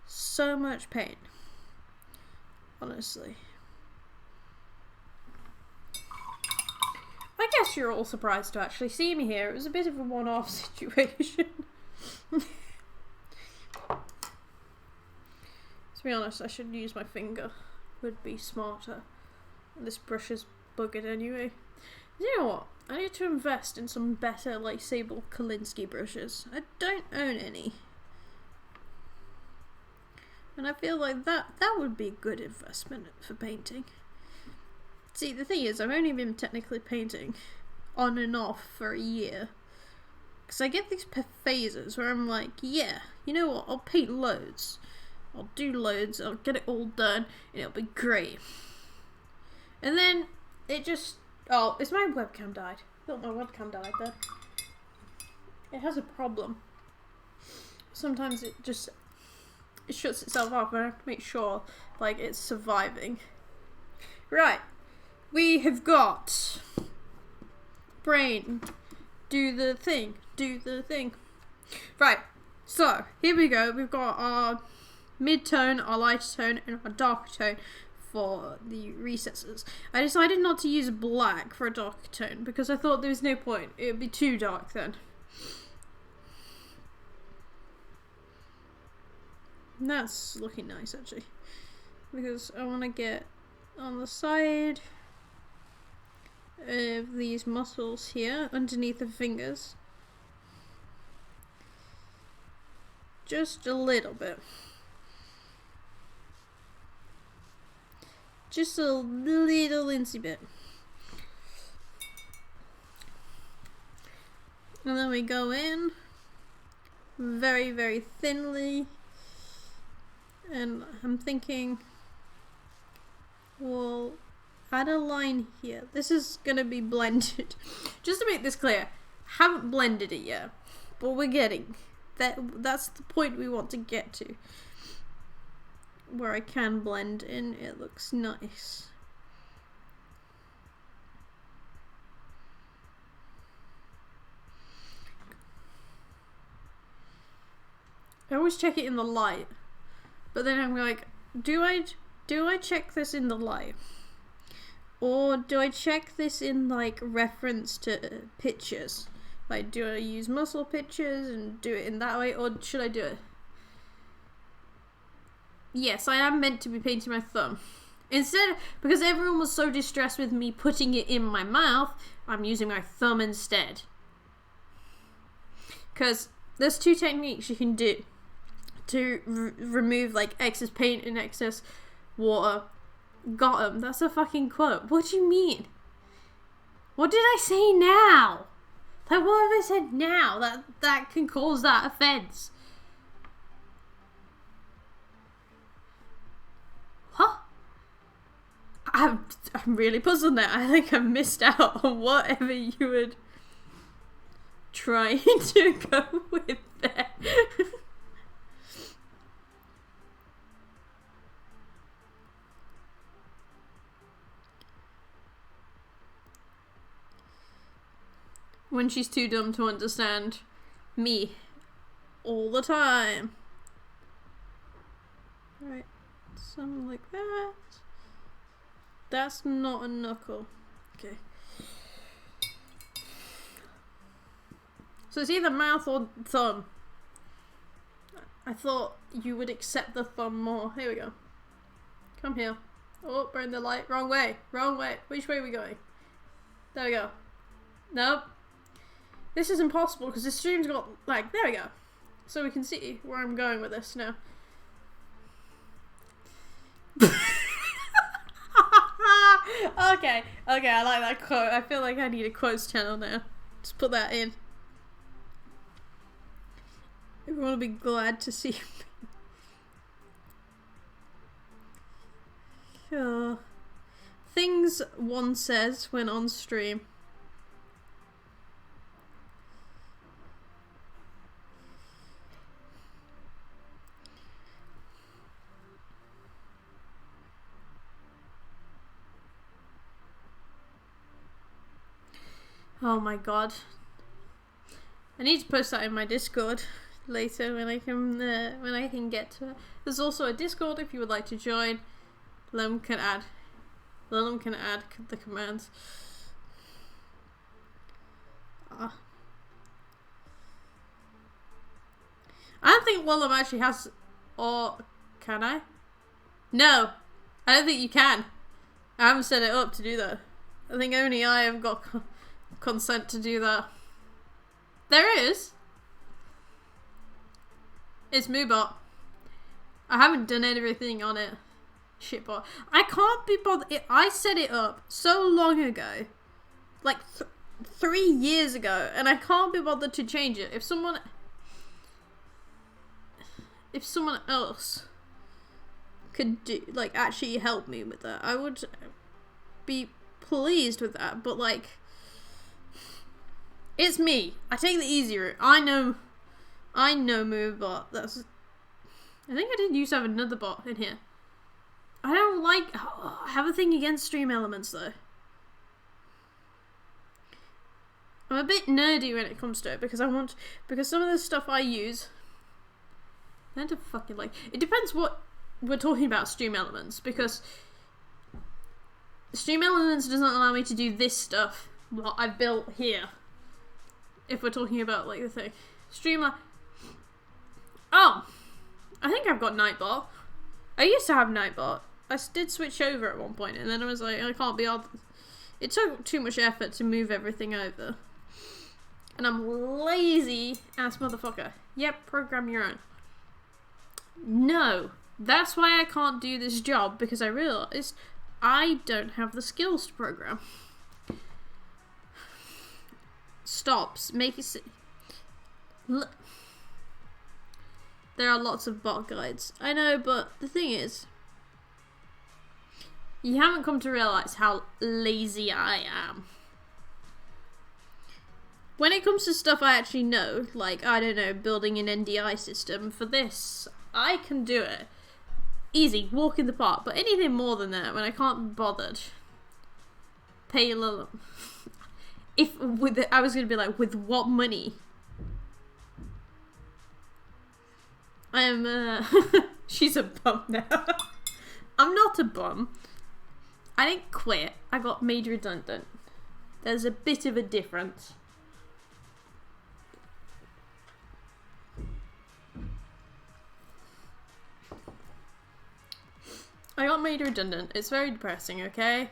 so much paint. Honestly. I guess you're all surprised to actually see me here. It was a bit of a one-off situation. To be honest, I should use my finger. Would be smarter. This brush is buggered anyway. You know what? I need to invest in some better, like, Sable Kolinsky brushes. I don't own any. And I feel like that would be a good investment for painting. See, the thing is, I've only been technically painting on and off for a year. Because I get these phases where I'm like, yeah, you know what, I'll paint loads. I'll do loads, I'll get it all done, and it'll be great. And then, it just... Oh, is my webcam died? I thought my webcam died there. It has a problem. Sometimes it shuts itself off, and I have to make sure, like, it's surviving. Right. We have got brain, do the thing. Right, so here we go. We've got our mid-tone, our lighter tone, and our darker tone for the recesses. I decided not to use black for a darker tone because I thought there was no point. It would be too dark then. And that's looking nice actually, because I want to get on the side of these muscles here underneath the fingers, just a little bit, just a little insy bit, and then we go in very, very thinly, and I'm thinking we'll add a line here. This is gonna be blended. Just to make this clear, haven't blended it yet, but we're getting that's the point we want to get to, where I can blend in. It looks nice. I always check it in the light, but then I'm like, do I check this in the light? Or do I check this in, like, reference to pictures? Like, do I use muscle pictures and do it in that way, or should I do it? Yes, I am meant to be painting my thumb. Instead, because everyone was so distressed with me putting it in my mouth, I'm using my thumb instead. Because there's two techniques you can do to remove like excess paint and excess water. Got 'em. That's a fucking quote. What do you mean? What did I say now? Like, what have I said now that can cause that offense? Huh? I'm really puzzled now. I think I've missed out on whatever you were trying to go with there. When she's too dumb to understand me all the time. Right, something like that. That's not a knuckle. Okay. So it's either mouth or thumb. I thought you would accept the thumb more. Here we go. Come here. Oh, burn the light. Wrong way. Wrong way. Which way are we going? There we go. Nope. This is impossible because the stream's got, like, there we go. So we can see where I'm going with this now. Okay, I like that quote. I feel like I need a quotes channel now. Just put that in. Everyone will be glad to see me. Things one says when on stream. Oh my god. I need to post that in my Discord later when I can get to it. There's also a Discord if you would like to join. Lem can add the commands. I don't think Willem actually has, or can I? No, I don't think you can. I haven't set it up to do that. I think only I have got consent to do that. There is. It's Moobot. I haven't done everything on it. Shitbot. I can't be bothered. I set it up so long ago, like 3 years ago, and I can't be bothered to change it. If someone else could do, like, actually help me with that, I would be pleased with that. But like, it's me. I take the easy route. I know Moobot. I think I did used to have another bot in here. I don't like. I have a thing against stream elements though. I'm a bit nerdy when it comes to it because some of the stuff I use. I don't fucking like. It depends what we're talking about. Stream elements, because stream elements doesn't allow me to do this stuff what I've built here. If we're talking about like the thing, Streamline. Oh, I think I've got Nightbot. I used to have Nightbot. I did switch over at one point, and then I was like, I can't be bothered. It took too much effort to move everything over, and I'm lazy ass motherfucker. Yep, program your own. No, that's why I can't do this job, because I realised I don't have the skills to program. Stops. Make it. There are lots of bot guides. I know, but the thing is, you haven't come to realise how lazy I am. When it comes to stuff I actually know, like, I don't know, building an NDI system, for this, I can do it. Easy, walk in the park. But anything more than that, when I can't be bothered, pay a little. I was going to be like, with what money? I am, she's a bum now. I'm not a bum. I didn't quit. I got made redundant. There's a bit of a difference. I got made redundant. It's very depressing, okay?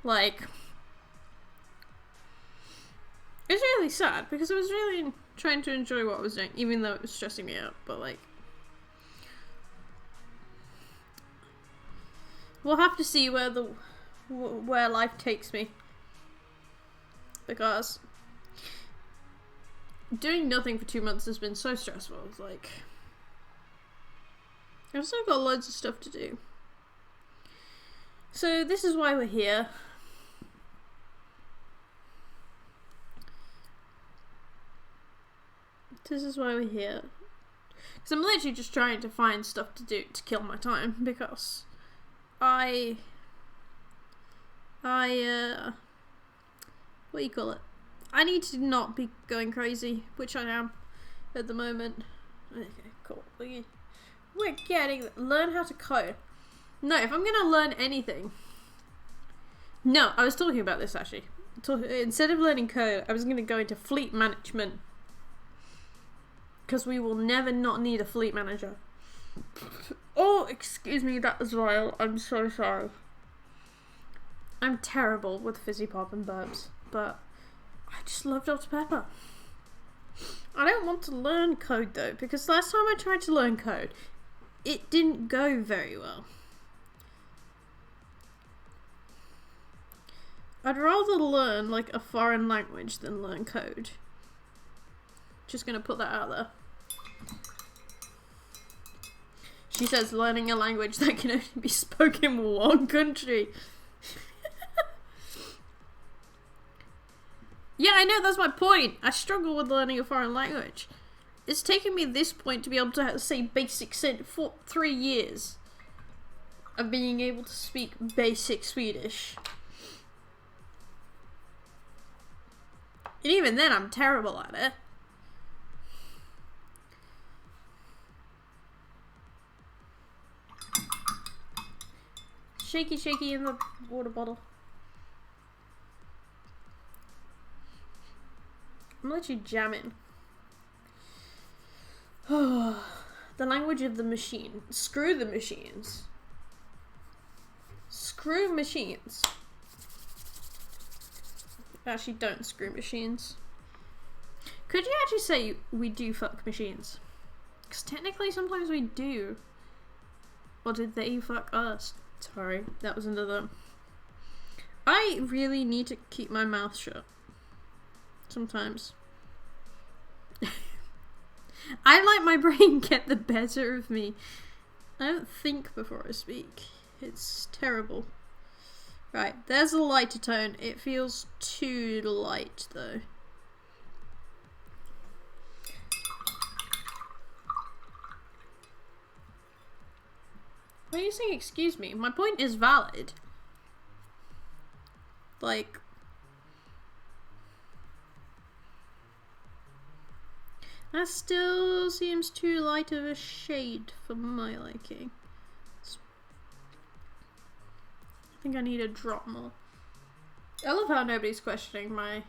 Like, it's really sad because I was really trying to enjoy what I was doing, even though it was stressing me out. But like, we'll have to see where life takes me, because doing nothing for 2 months has been so stressful. It's like, I've still got loads of stuff to do. So this is why we're here. This is why we're here. Because I'm literally just trying to find stuff to do to kill my time, because what do you call it? I need to not be going crazy, which I am at the moment. Okay, cool. We're getting, learn how to code. No, if I'm gonna learn anything. No, I was talking about this actually. Instead of learning code, I was gonna go into fleet management. Because we will never not need a fleet manager. Oh, excuse me, that was vile. I'm so sorry. I'm terrible with fizzy pop and burps, but I just love Dr. Pepper. I don't want to learn code though, because last time I tried to learn code, it didn't go very well. I'd rather learn like a foreign language than learn code. Just gonna put that out there. She says learning a language that can only be spoken in one country. Yeah, I know, that's my point. I struggle with learning a foreign language. It's taken me this point to be able to say basic for 3 years of being able to speak basic Swedish. And even then, I'm terrible at it. Shaky, shaky in the water bottle. I'm literally jamming. The language of the machine. Screw the machines. Screw machines. Actually, don't screw machines. Could you actually say we do fuck machines? Because technically sometimes we do. Or did they fuck us? Sorry, that was another. I really need to keep my mouth shut. Sometimes. I let my brain get the better of me. I don't think before I speak. It's terrible. Right, there's a lighter tone. It feels too light though. Why are you saying excuse me? My point is valid. Like, that still seems too light of a shade for my liking. I think I need to drop more. I love how nobody's questioning my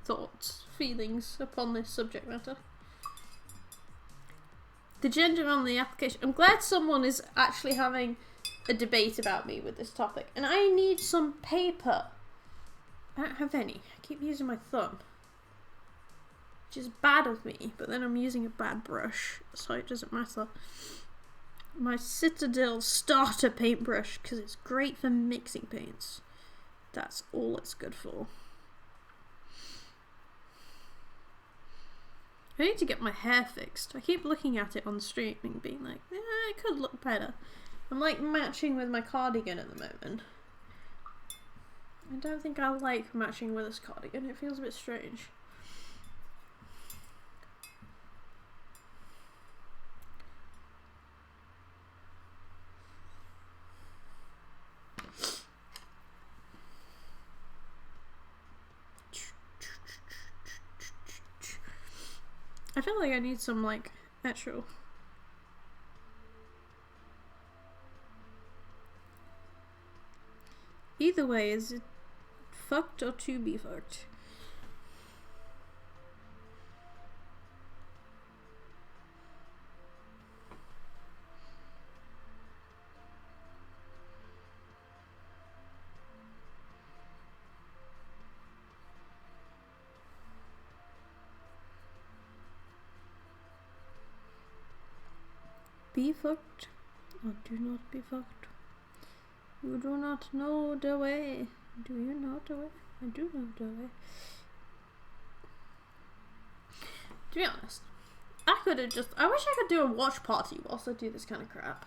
thoughts, feelings upon this subject matter. The gender on the application. I'm glad someone is actually having a debate about me with this topic. And I need some paper. I don't have any. I keep using my thumb. Which is bad of me, but then I'm using a bad brush, so it doesn't matter. My Citadel starter paintbrush, because it's great for mixing paints. That's all it's good for. I need to get my hair fixed. I keep looking at it on stream and being like, it could look better. I'm like matching with my cardigan at the moment. I don't think I like matching with this cardigan. It feels a bit strange. I feel like I need some, like, actual... Either way, is it fucked or to be fucked? be fucked or do not be fucked. You do not know the way. Do you know the way? I do know the way. To be honest, I wish I could do a watch party whilst I do this kind of crap.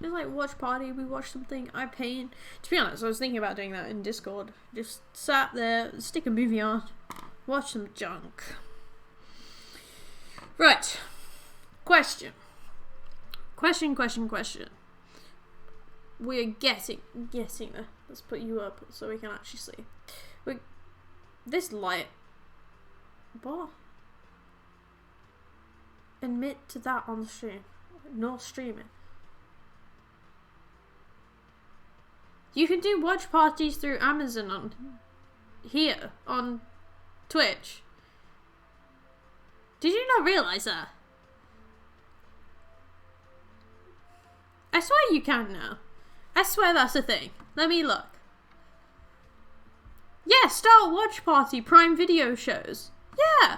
Just like watch party, we watch something, I paint. To be honest, I was thinking about doing that in Discord. Just sat there, stick a movie on, watch some junk. Right. Question. We're getting there. Let's put you up so we can actually see. This light. What? Admit to that on the stream. Not streaming. You can do watch parties through Amazon on here on Twitch. Did you not realise that? I swear you can now. I swear that's a thing. Let me look. Yeah, start watch party, Prime Video shows. Yeah.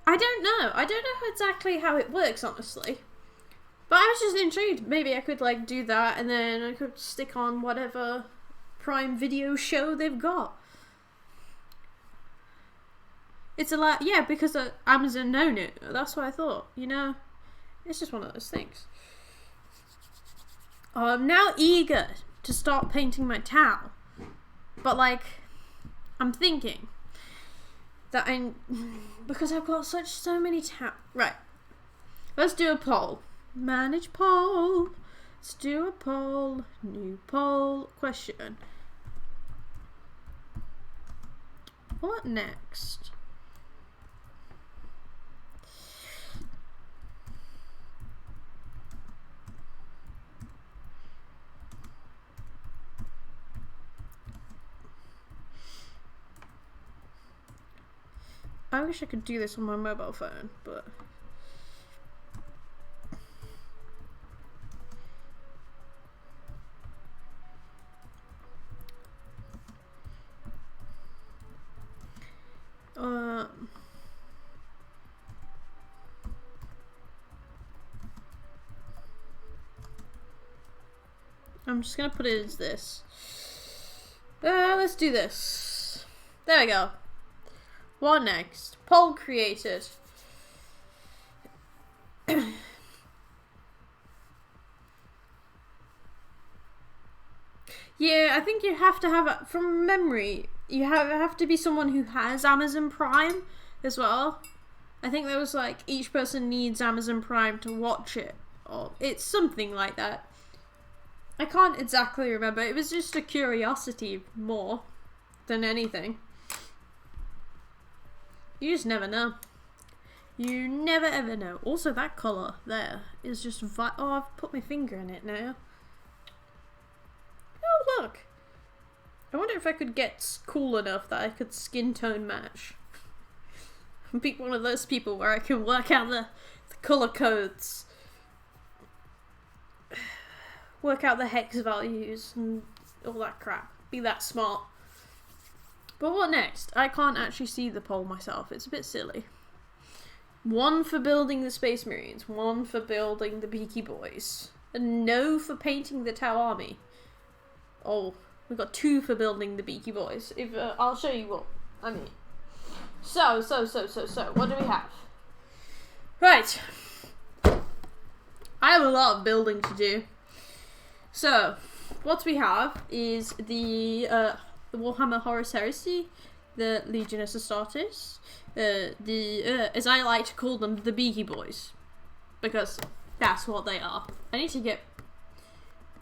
I don't know. I don't know exactly how it works, honestly. But I was just intrigued. Maybe I could like do that and then I could stick on whatever Prime Video show they've got. It's a lot, yeah, because Amazon own it. That's what I thought, you know? It's just one of those things. I'm now eager to start painting my towel. But like, I'm thinking that because I've got so many towels. Right. Let's do a poll. Manage poll. Let's do a poll. New poll. Question. What next? I wish I could do this on my mobile phone, but I'm just gonna put it as this. Let's do this. There we go. What next? Poll created. Yeah, I think you have to have, from memory, you have to be someone who has Amazon Prime as well. I think there was like, each person needs Amazon Prime to watch it. Or it's something like that. I can't exactly remember. It was just a curiosity more than anything. You just never know. You never ever know. Also, that colour there is just oh, I've put my finger in it now. Oh, look. I wonder if I could get cool enough that I could skin tone match. Be one of those people where I can work out the colour codes. Work out the hex values and all that crap. Be that smart. But what next? I can't actually see the poll myself. It's a bit silly. 1 for building the Space Marines. 1 for building the Beaky Boys. And no for painting the Tau Army. Oh, we've got 2 for building the Beaky Boys. If I'll show you what I mean. So, what do we have? Right. I have a lot of building to do. So, what we have is the Warhammer Horus Heresy, the Legiones Astartes, as I like to call them, the Beaky Boys, because that's what they are. I need to get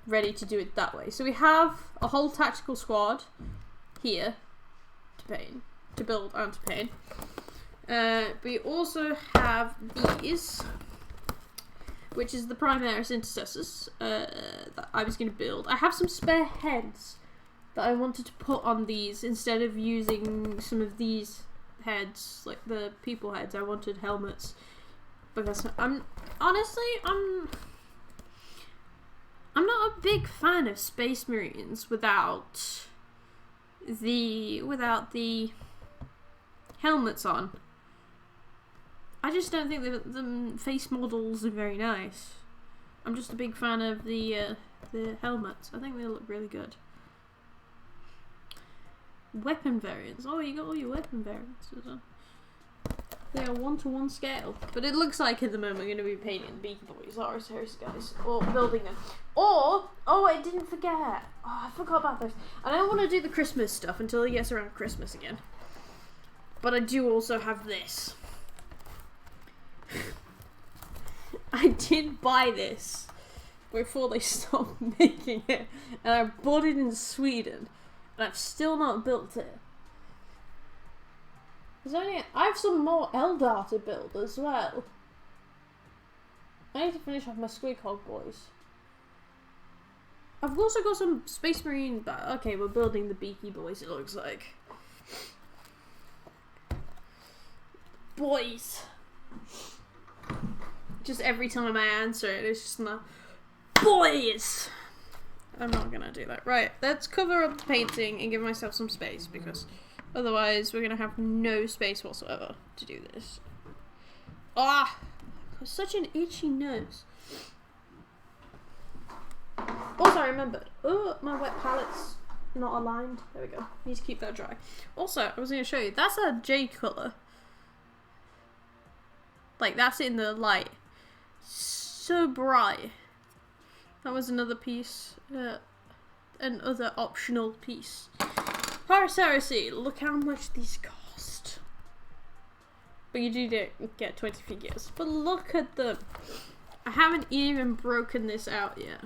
ready to do it that way. So we have a whole tactical squad here to build and to paint. We also have these, which is the Primaris Intercessors that I was going to build. I have some spare heads that I wanted to put on these instead of using some of these heads, like the people heads. I wanted helmets because I'm not a big fan of Space Marines without the helmets on. I just don't think the face models are very nice. I'm just a big fan of the helmets. I think they look really good. Weapon variants. Oh, you got all your weapon variants as well. They are 1-to-1 scale. But it looks like at the moment we're going to be painting the Beaky Boys, our serious guys, or building them. Or, oh, I didn't forget. Oh, I forgot about those. I don't want to do the Christmas stuff until it gets around Christmas again. But I do also have this. I did buy this before they stopped making it. And I bought it in Sweden. And I've still not built it. I have some more Eldar to build as well. I need to finish off my Squig Hog boys. I've also got some Space Marine, but okay, we're building the Beaky Boys, it looks like. Boys! Just every time I answer it, it's just not boys! I'm not gonna do that. Right, let's cover up the painting and give myself some space, because otherwise we're gonna have no space whatsoever to do this. Ah! I've got such an itchy nose. Also, I remembered. Oh, my wet palette's not aligned. There we go. Need to keep that dry. Also, I was going to show you. That's a jade colour. Like, that's in the light. So bright. That was another piece. Another optional piece. Horus Heresy. Look how much these cost. But you do get 20 figures. But look at them. I haven't even broken this out yet.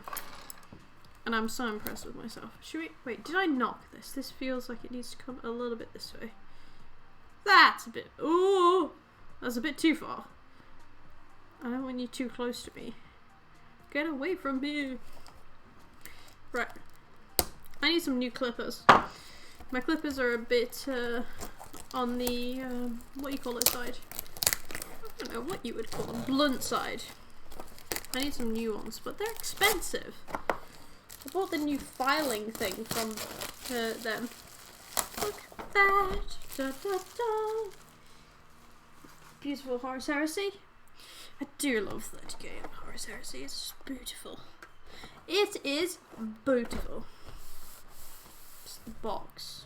And I'm so impressed with myself. Should we... Wait, did I knock this? This feels like it needs to come a little bit this way. That's a bit... Ooh! That's a bit too far. I don't want you too close to me. Get away from me! Right. I need some new clippers. My clippers are a bit on the... what do you call it side? I don't know what you would call them. Blunt side. I need some new ones, but they're expensive. I bought the new filing thing from them. Look at that. Da, da, da. Beautiful Horus Heresy. I do love 30k in Horus Heresy. It's just beautiful. It is beautiful. It's the box.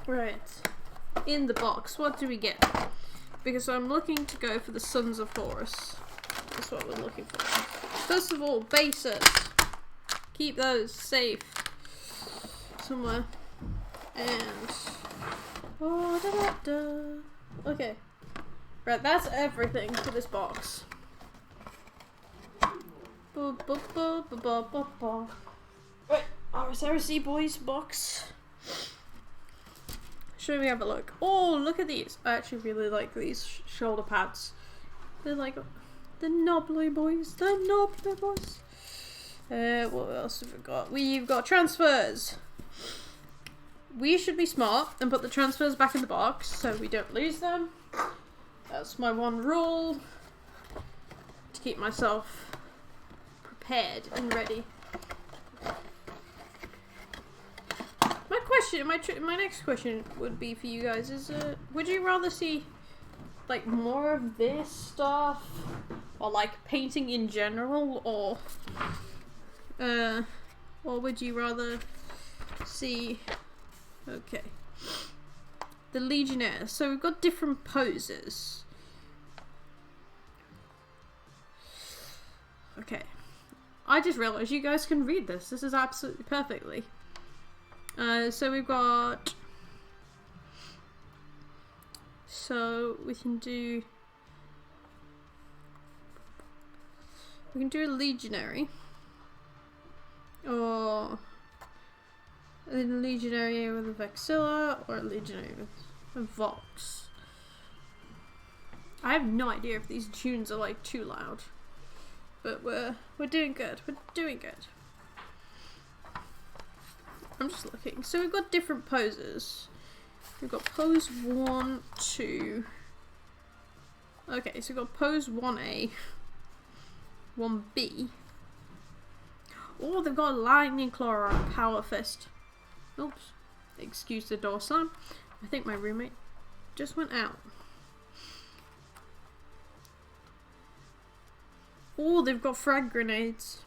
Right. In the box, what do we get? Because I'm looking to go for the Sons of Horus. That's what we're looking for. First of all, bases. Keep those safe somewhere. And oh, da, da, da. Okay. Right, that's everything for this box. Right, Horus Heresy Boys box. Should we have a look? Oh, look at these. I actually really like these shoulder pads. They're like the knobbly boys. The knobbly boys. What else have we got? We've got transfers. We should be smart and put the transfers back in the box so we don't lose them. That's my one rule. To keep myself prepared and ready. My next question would be for you guys is, would you rather see like more of this stuff, or like painting in general, or would you rather see, okay, the Legionnaires? So we've got different poses. Okay, I just realized you guys can read this. This is absolutely perfectly. So we've got, so we can do a legionary, or a legionary with a vexilla, or a legionary with a vox. I have no idea if these tunes are like too loud, but we're doing good. We're doing good. I'm just looking. So we've got different poses. We've got pose 1, 2. Okay, so we've got pose 1A, 1B. Oh, they've got a lightning claw or a power fist. Oops. Excuse the door slam. I think my roommate just went out. Oh, they've got frag grenades.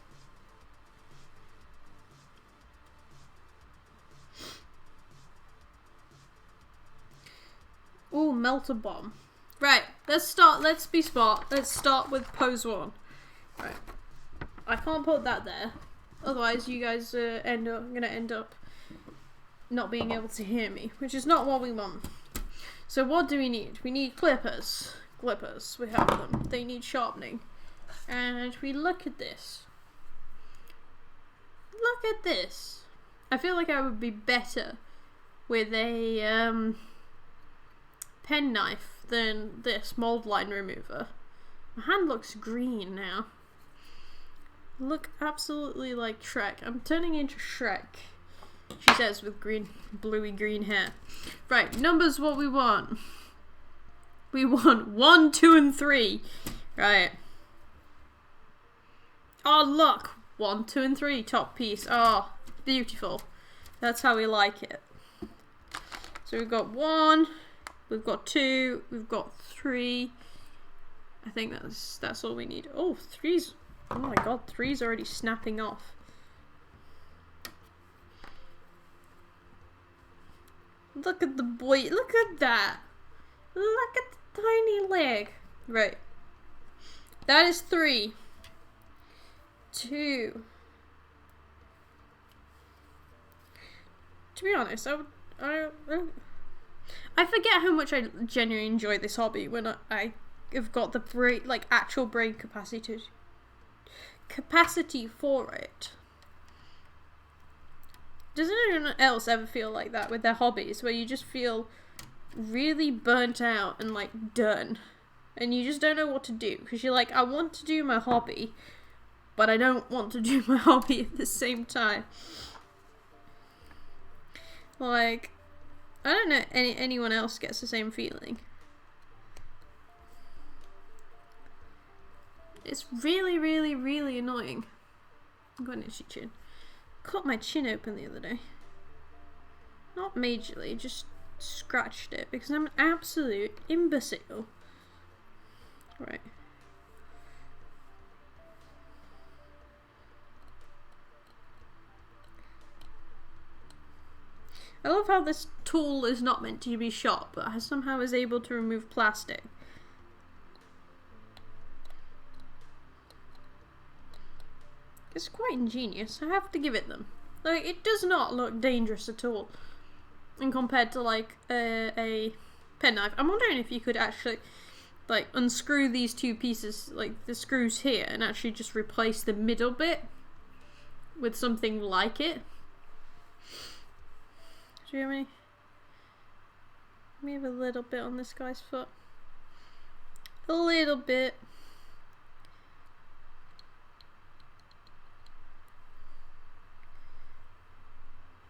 Oh, melter bomb. Right, let's be smart. Let's start with pose 1. Right. I can't put that there. Otherwise you guys gonna end up not being able to hear me, which is not what we want. So what do we need? We need clippers. Clippers, we have them. They need sharpening. And we look at this. Look at this. I feel like I would be better with a pen knife than this mold line remover. My hand looks green now. Look absolutely like Shrek. I'm turning into Shrek, she says with bluey green hair. Right, numbers what we want. We want 1, 2, and 3. Right. Oh, look. 1, 2, and 3. Top piece. Oh, beautiful. That's how we like it. So we've got 1. We've got 2. We've got 3. I think that's all we need. Oh, 3's. Oh my god, 3's already snapping off. Look at the boy. Look at that. Look at the tiny leg. Right. That is 3. 2. To be honest, I forget how much I genuinely enjoy this hobby when I have got the actual brain capacity for it. Does anyone else ever feel like that with their hobbies, where you just feel really burnt out and like done, and you just don't know what to do because you're like, I want to do my hobby, but I don't want to do my hobby at the same time. Like, I don't know anyone else gets the same feeling. It's really, really, really annoying. I'm going to itchy chin. Cut my chin open the other day. Not majorly, just scratched it because I'm an absolute imbecile. Right. I love how this tool is not meant to be sharp, but I somehow is able to remove plastic. It's quite ingenious, I have to give it them. Like, it does not look dangerous at all. And compared to like a penknife. I'm wondering if you could actually like unscrew these two pieces, like the screws here, and actually just replace the middle bit with something like it. Do you have any? Let me have a little bit on this guy's foot. A little bit.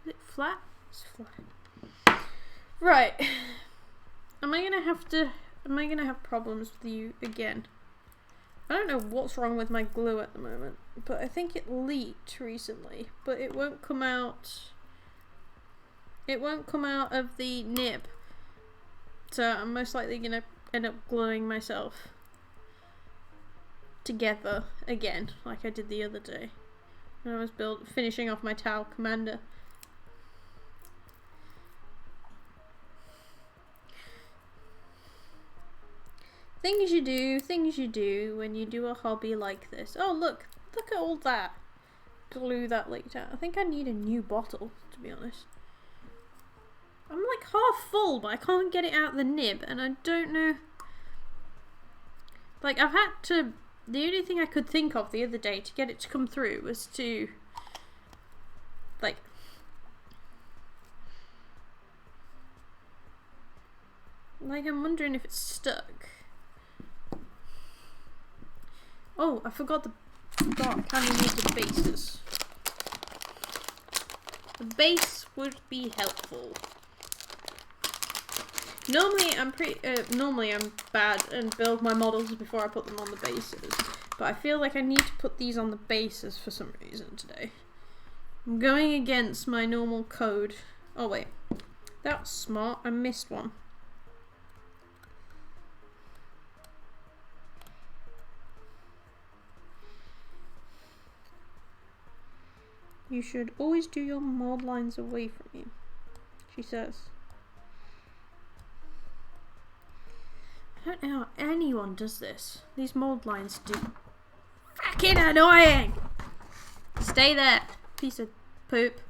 Is it flat? It's flat. Right. Am I gonna have problems with you again? I don't know what's wrong with my glue at the moment, but I think it leaked recently, but it won't come out. It won't come out of the nib. So I'm most likely gonna end up gluing myself together again, like I did the other day when I was finishing off my Tau Commander. Things you do when you do a hobby like this. Oh look at all that glue that leaked out. I think I need a new bottle, to be honest. I'm like half full, but I can't get it out of the nib, and I don't know. Like, I've had to. The only thing I could think of the other day to get it to come through was to, like, I'm wondering if it's stuck. Oh, I forgot I kind of need the bases. The base would be helpful. Normally I'm bad and build my models before I put them on the bases, but I feel like I need to put these on the bases for some reason today. I'm going against my normal code. Oh wait, That was smart. I missed one. You should always do your mold lines away from you, she says. I don't know how anyone does this. These mold lines do. Fucking annoying! Stay there, piece of poop.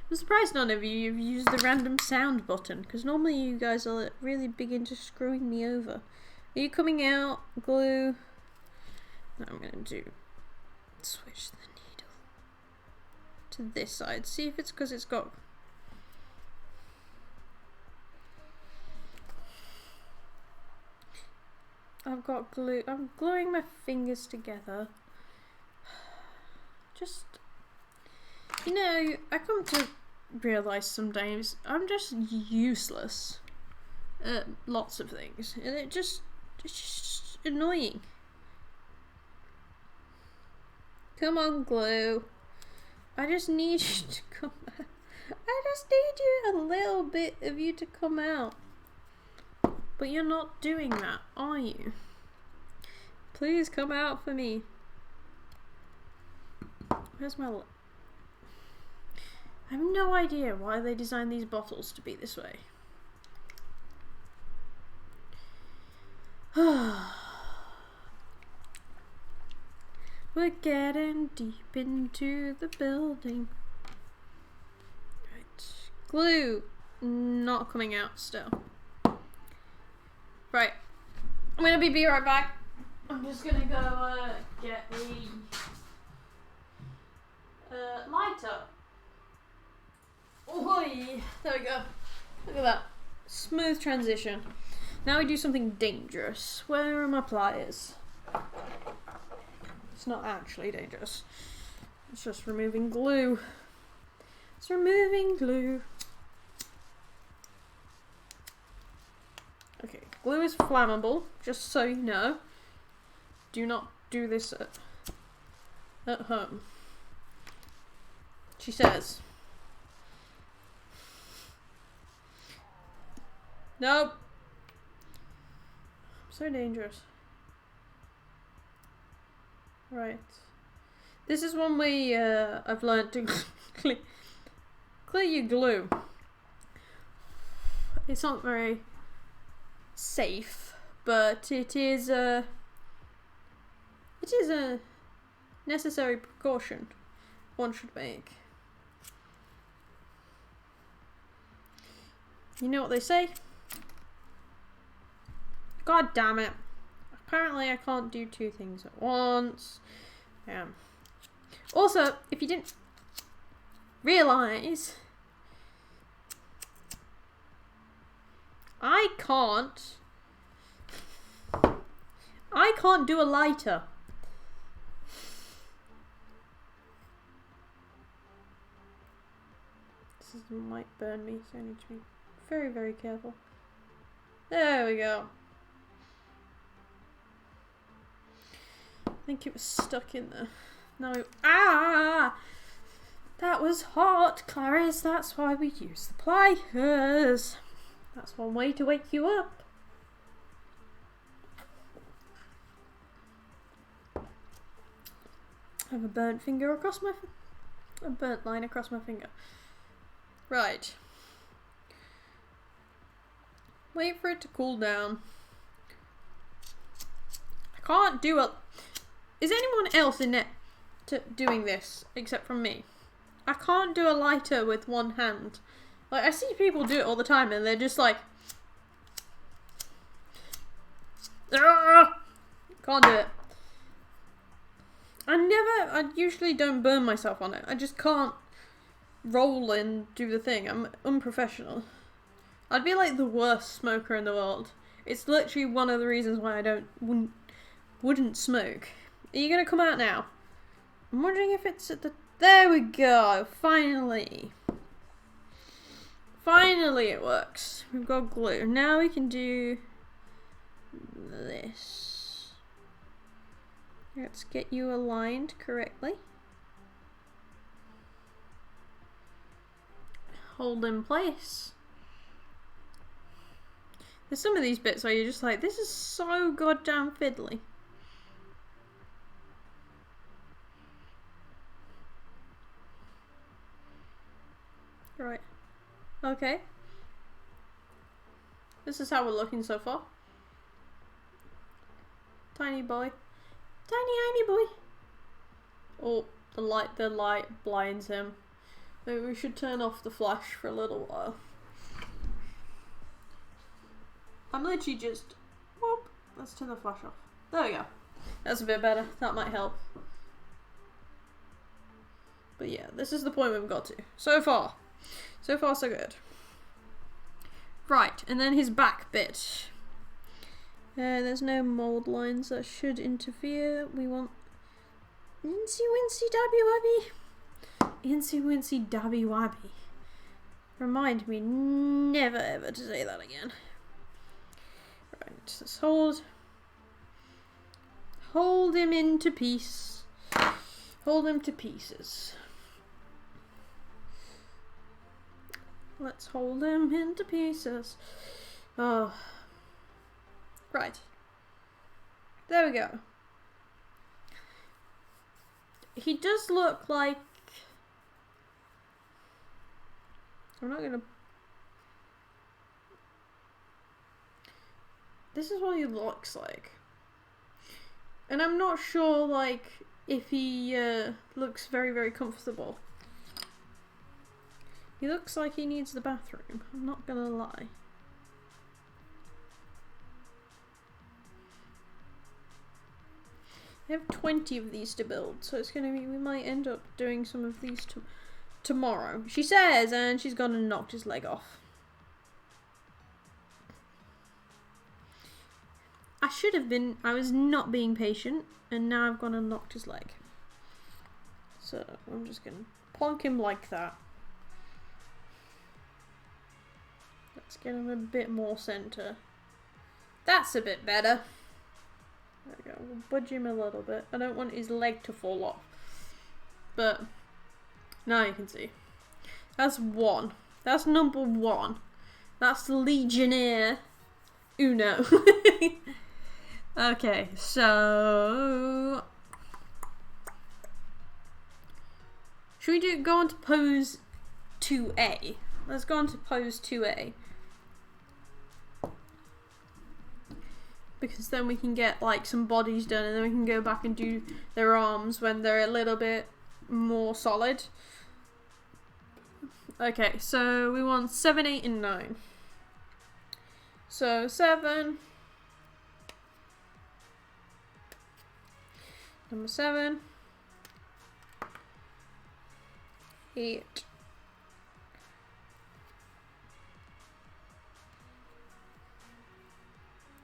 I'm surprised none of you have used the random sound button, because normally you guys are really big into screwing me over. Are you coming out? Glue. No, I'm going to switch the needle to this side. See if it's because it's got... I've got glue. I'm gluing my fingers together. Just... You know, I come to realise sometimes I'm just useless at lots of things, and it's just annoying. Come on, glue. I just need you to come out. I just need you, a little bit of you to come out. But you're not doing that, are you? Please come out for me. Where's my... I have no idea why they designed these bottles to be this way. We're getting deep into the building. Right. Glue not coming out still. Right. I'm gonna be right back. I'm just gonna go get the lighter. Oi! There we go. Look at that. Smooth transition. Now we do something dangerous. Where are my pliers? It's not actually dangerous. It's just removing glue. It's removing glue. Okay, glue is flammable, just so you know. Do not do this at home. She says. Nope. So dangerous. Right. This is one way I've learned to clear your glue. It's not very safe, but it is a necessary precaution one should make. You know what they say? God damn it. Apparently I can't do two things at once. Also, if you didn't realise, I can't do a lighter. This might burn me, so I need to be very, very careful. There we go. I think it was stuck in there. No. Ah! That was hot, Clarice. That's why we use the pliers. That's one way to wake you up. I have a burnt finger across my... a burnt line across my finger. Right. Wait for it to cool down. I can't do a... Is anyone else in it doing this except from me? I can't do a lighter with one hand. Like, I see people do it all the time and they're just like... Can't do it. I usually don't burn myself on it. I just can't roll and do the thing. I'm unprofessional. I'd be like the worst smoker in the world. It's literally one of the reasons why I wouldn't smoke. Are you gonna come out now? I'm wondering if it's at the... There we go! Finally! Finally it works. We've got glue. Now we can do this. Let's get you aligned correctly. Hold in place. There's some of these bits where you're just like, this is so goddamn fiddly. Right. Okay. This is how we're looking so far. Tiny boy. Tiny boy. Oh, the light blinds him. Maybe we should turn off the flash for a little while. I'm literally just... whoop. Let's turn the flash off. There we go. That's a bit better. That might help. But yeah, this is the point we've got to. So far. So far, so good. Right, and then his back bit. There's no mold lines that should interfere. We want... Incy wincy dabby wabby. Incy wincy dabby wabby. Remind me never ever to say that again. Right, let's hold him into peace. Hold him to pieces. Let's hold him into pieces. Oh. Right. There we go. He does look like... I'm not gonna... This is what he looks like. And I'm not sure, like, if he looks very, very comfortable. He looks like he needs the bathroom. I'm not gonna lie. I have 20 of these to build, so it's gonna be, we might end up doing some of these tomorrow. She says, and she's gone and knocked his leg off. I was not being patient, and now I've gone and knocked his leg. So, I'm just gonna plonk him like that. Let's get him a bit more center. That's a bit better. There we go. We'll budge him a little bit. I don't want his leg to fall off. But now you can see. That's one. That's number one. That's the Legionnaire Uno. Okay, so should we go on to pose 2A? Let's go on to pose 2A. Because then we can get like some bodies done, and then we can go back and do their arms when they're a little bit more solid. Okay, so we want 7, 8, and 9. So 7. Number 7. 8.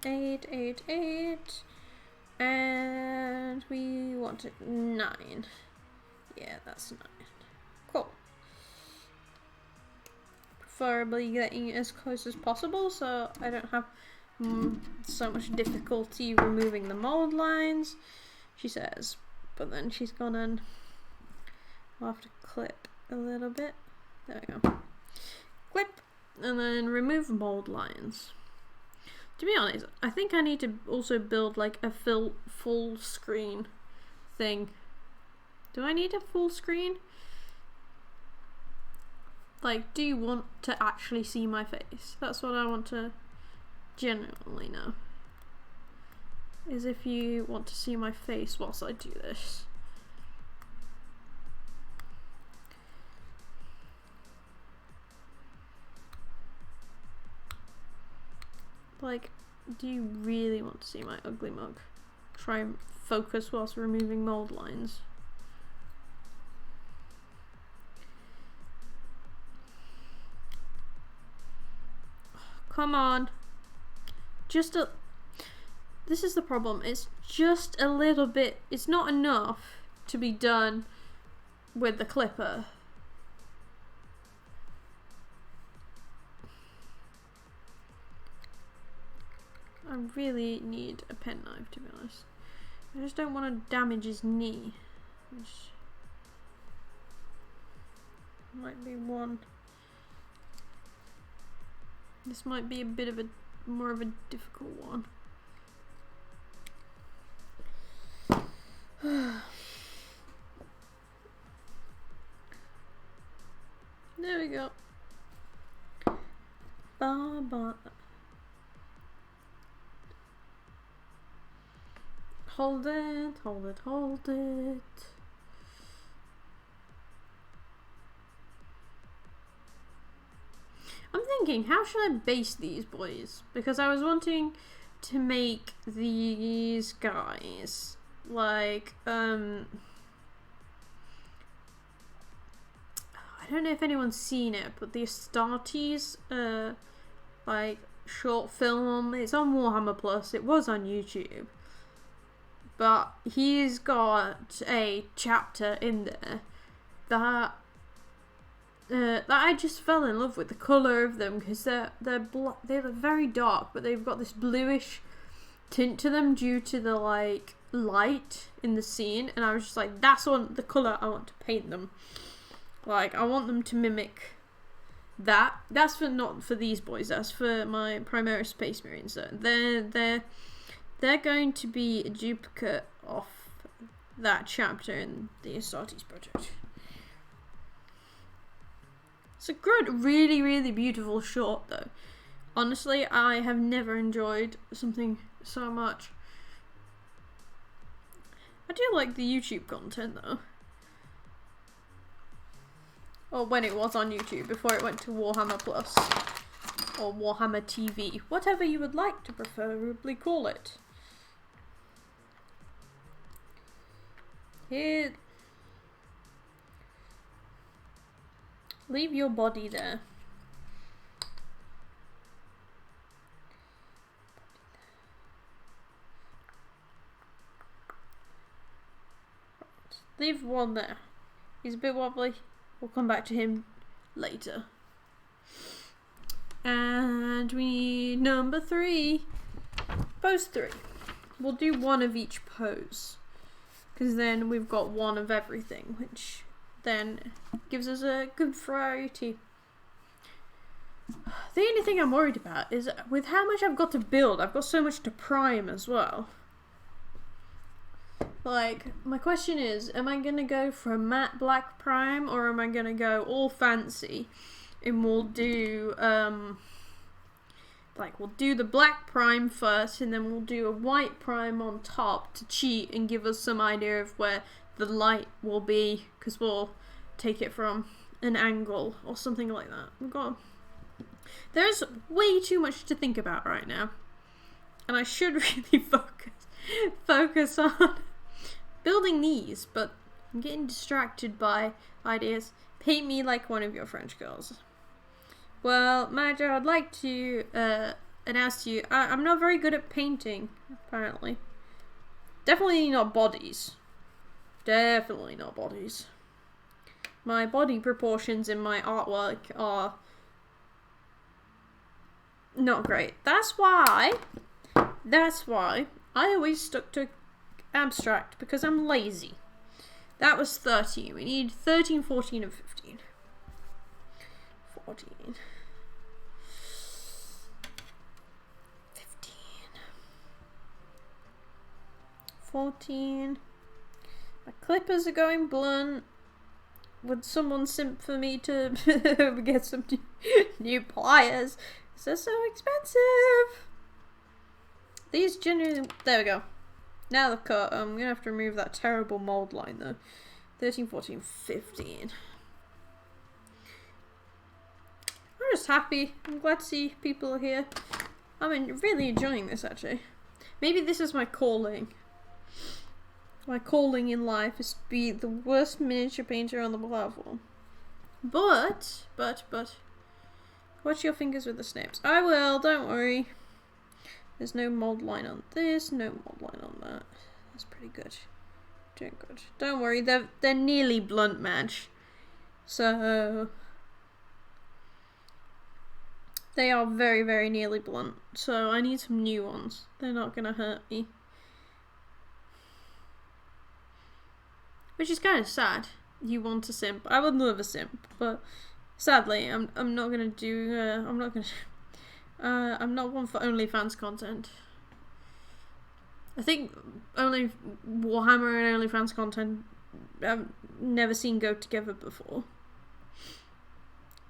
8, 8, 8, and we want it 9. Yeah, that's 9. Cool. Preferably getting as close as possible so I don't have so much difficulty removing the mold lines, she says. But then she's gone and I'll have to clip a little bit. There we go. Clip, and then remove mold lines. To be honest, I think I need to also build like a full screen thing. Do I need a full screen? Like, do you want to actually see my face? That's what I want to genuinely know. Is if you want to see my face whilst I do this. Like, do you really want to see my ugly mug? Try and focus whilst removing mold lines. Come on. Just a... This is the problem. It's just a little bit... It's not enough to be done with the clipper. I really need a penknife, to be honest. I just don't want to damage his knee. Which might be one. This might be a bit of a more of a difficult one. There we go. Ba-ba. Hold it, hold it, hold it. I'm thinking, how should I base these boys? Because I was wanting to make these guys like, I don't know if anyone's seen it, but the Astartes, like, short film, it's on Warhammer Plus, it was on YouTube. But he's got a chapter in there that I just fell in love with the colour of them, because they're very dark, but they've got this bluish tint to them due to the like light in the scene, and I was just like, that's the colour I want to paint them. Like, I want them to mimic that. That's not for these boys. That's for my Primaris Space Marines. They're going to be a duplicate of that chapter in the Astartes project. It's a good, really, really beautiful short, though. Honestly, I have never enjoyed something so much. I do like the YouTube content, though. Or when it was on YouTube, before it went to Warhammer Plus. Or Warhammer TV. Whatever you would like to preferably call it. Here. Leave your body there. Leave one there. He's a bit wobbly. We'll come back to him later. And we need number 3. Pose 3. We'll do one of each pose, because then we've got one of everything, which then gives us a good variety. The only thing I'm worried about is with how much I've got to build, I've got so much to prime as well. Like, my question is, am I going to go for a matte black prime, or am I going to go all fancy and we'll do, we'll do the black prime first, and then we'll do a white prime on top to cheat and give us some idea of where the light will be, because we'll take it from an angle or something like that. There's way too much to think about right now, and I should really focus on building these, but I'm getting distracted by ideas. Paint me like one of your French girls. Well, manager, I'd like to announce to you, I'm not very good at painting, apparently. Definitely not bodies. Definitely not bodies. My body proportions in my artwork are not great. That's why I always stuck to abstract, because I'm lazy. That was 13. We need 13, 14, and 15. 14. 15. 14. My clippers are going blunt. Would someone simp for me to get some new pliers? Because they're so expensive. These genuinely... There we go. Now they've cut. I'm going to have to remove that terrible mold line though. 13, 14, 15. I'm just happy. I'm glad to see people here. I'm really enjoying this, actually. Maybe this is my calling. My calling in life is to be the worst miniature painter on the platform. But, watch your fingers with the snips. I will, don't worry. There's no mold line on this, no mold line on that. That's pretty good. Doing good. Don't worry, they're nearly blunt match. So they are very, very nearly blunt. So I need some new ones. They're not gonna hurt me. which is kind of sad. You want to simp. I would love a simp, but sadly, I'm not gonna do. I'm not gonna. I'm not one for OnlyFans content. I think only Warhammer and OnlyFans content I've never seen go together before.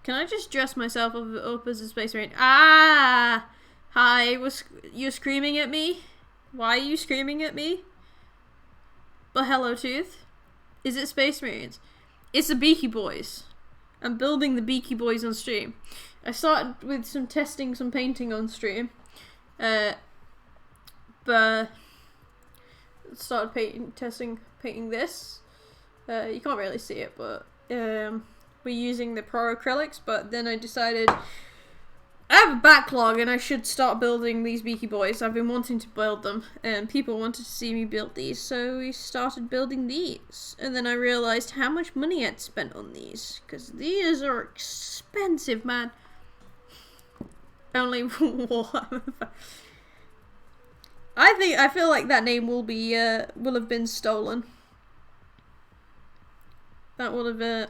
Can I just dress myself up as a space marine? Ah! Hi, you're screaming at me? Why are you screaming at me? But hello, Tooth. Is it Space Marines? It's the Beaky Boys. I'm building the Beaky Boys on stream. I started with some painting on stream. But started painting this. You can't really see it, but we're using the Pro acrylics. But then I decided I have a backlog and I should start building these Beaky Boys. I've been wanting to build them, and people wanted to see me build these, so we started building these. And then I realized how much money I'd spent on these, because these are expensive, man. Only Warhammer. I feel like that name will have been stolen. That would have.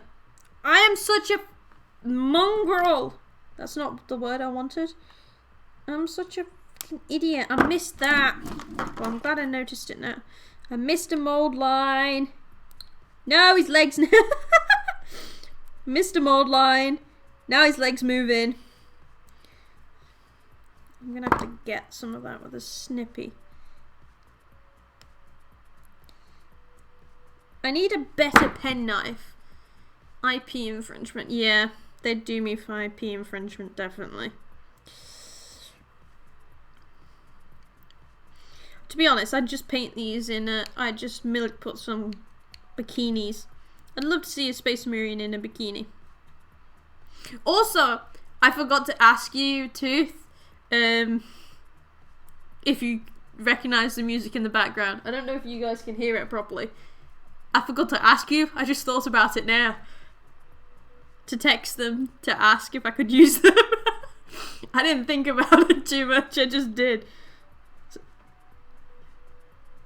I am such a mongrel. That's not the word I wanted. I'm such a fucking idiot. I missed that. Well, I'm glad I noticed it now. I missed a mold line. No, his legs. Missed a mold line. Now his legs moving. I'm gonna have to get some of that with a snippy. I need a better penknife. IP infringement. Yeah, they'd do me for IP infringement, definitely. To be honest, I'd just paint these in I'd just milk put some bikinis. I'd love to see a Space Marine in a bikini. Also, I forgot to ask you, Tooth, if you recognize the music in the background. I don't know if you guys can hear it properly. I forgot to ask you. I just thought about it now. To text them to ask if I could use them. I didn't think about it too much. I just did.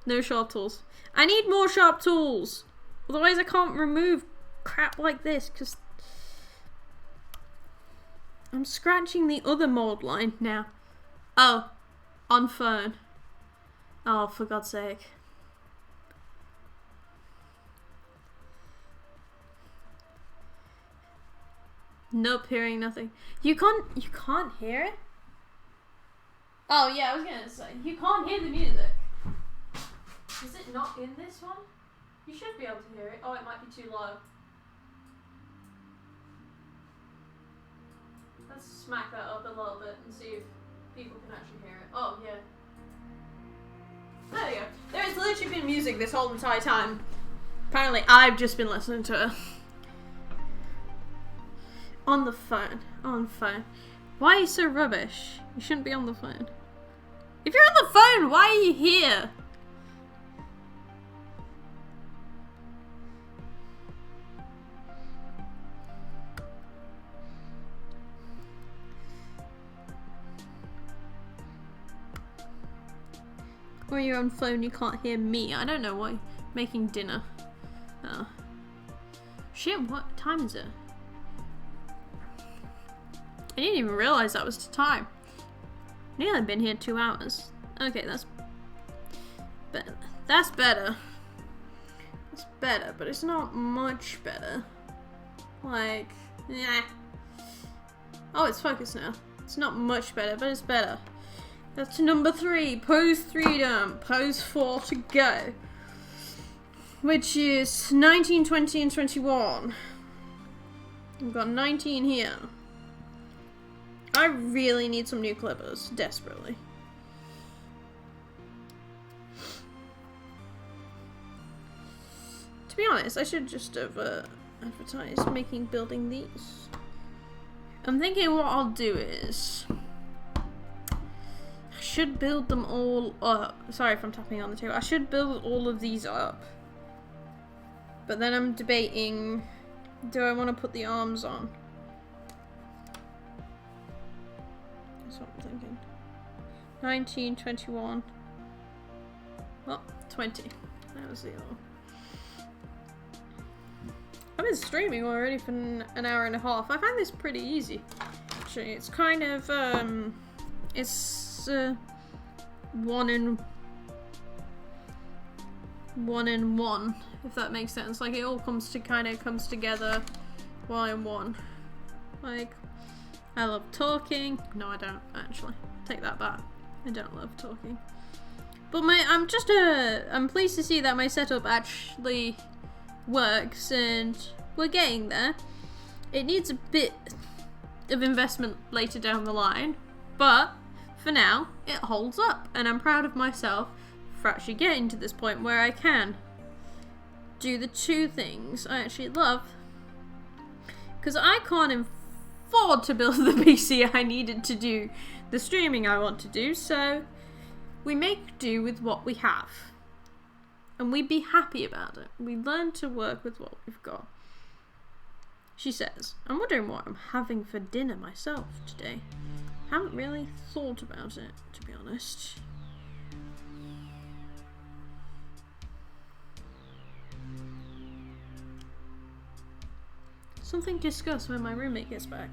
No sharp tools. I need more sharp tools. Otherwise I can't remove crap like this, because I'm scratching the other mold line now. Oh, on phone. Oh, for God's sake. Nope, hearing nothing. You can't hear it? Oh yeah, I was gonna say, you can't hear the music. Is it not in this one? You should be able to hear it. Oh, it might be too low. Let's smack that up a little bit and see if people can actually hear it. Oh, yeah. There we go. There has literally been music this whole entire time. Apparently, I've just been listening to it. On the phone. On phone. Why are you so rubbish? You shouldn't be on the phone. If you're on the phone, why are you here? Or you're on phone, you can't hear me. I don't know why. Making dinner. Oh. Shit, what time is it? I didn't even realise that was the time. Yeah, I've been here 2 hours. Okay, that's better. That's better. That's better, but it's not much better. Like, yeah. Oh, it's focused now. It's not much better, but it's better. That's number 3. Pose 3 done. Pose 4 to go. Which is 19, 20, and 21. We've got 19 here. I really need some new clippers. Desperately. To be honest, I should just have advertised building these. I'm thinking what I'll do is I should build them all up. Sorry if I'm tapping on the table. I should build all of these up. But then I'm debating, do I want to put the arms on? That's what I'm thinking. 19, 21. Oh, 20. That was the other one. I've been streaming already for an hour and a half. I find this pretty easy. Actually, it's kind of, it's, one in one, if that makes sense. Like, it all comes together while in one. Like, I love talking. No, I don't, actually. Take that back. I don't love talking. But I'm pleased to see that my setup actually works, and we're getting there. It needs a bit of investment later down the line, but for now, it holds up, and I'm proud of myself for actually getting to this point where I can do the two things I actually love. Because I can't afford to build the PC I needed to do the streaming I want to do, so we make do with what we have. And we be happy about it. We learn to work with what we've got. She says, I'm wondering what I'm having for dinner myself today. Haven't really thought about it, to be honest. Something to discuss when my roommate gets back.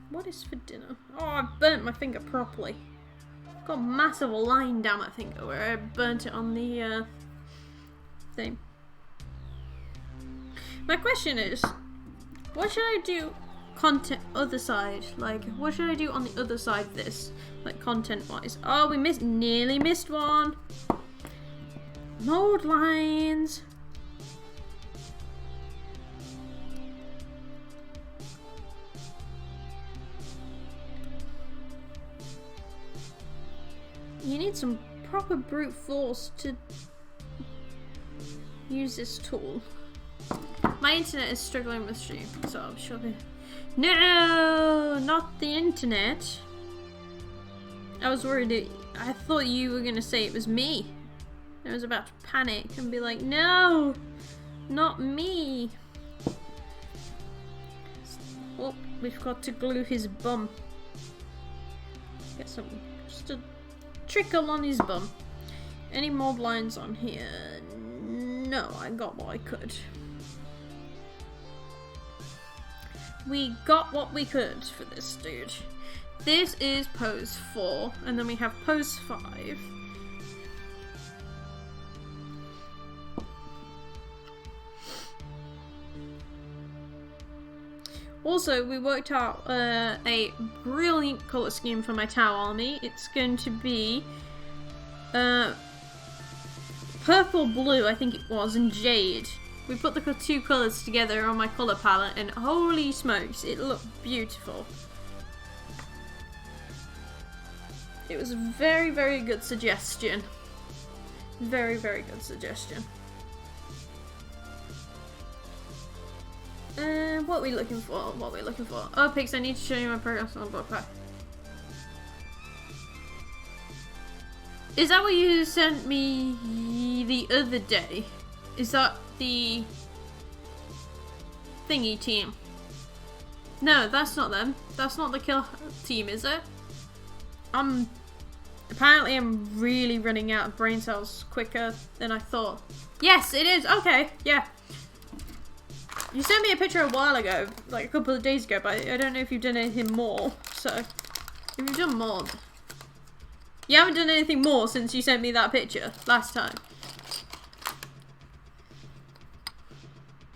What is for dinner? Oh, I burnt my finger properly. Got a massive line down my finger where I burnt it on the thing. My question is, what should I do content other side? Like, what should I do on the other side of this? Like, content wise. Oh, we nearly missed one. Mold lines. You need some proper brute force to use this tool. My internet is struggling with stream, so I'm sure they... No, not the internet. I was worried I thought you were gonna say it was me. I was about to panic and be like, no, not me. Oh, we've got to glue his bum. Get some, just a trickle on his bum. Any mold lines on here? No, I got what I could. We got what we could for this dude. This is pose 4, and then we have pose 5. Also, we worked out a brilliant colour scheme for my Tau army. It's going to be purple, blue, I think it was, and jade. We put the two colours together on my colour palette, and holy smokes, it looked beautiful. It was a very, very good suggestion. Very, very good suggestion. What are we looking for? What are we looking for? Oh, Pix, I need to show you my progress on book pack. Is that what you sent me the other day? Is that the thingy team? No, that's not them. That's not the kill team, is it? Apparently I'm really running out of brain cells quicker than I thought. Yes, it is. Okay, yeah. You sent me a picture a while ago, like a couple of days ago, but I don't know if you've done anything more. So, if you've done more, you haven't done anything more since you sent me that picture last time.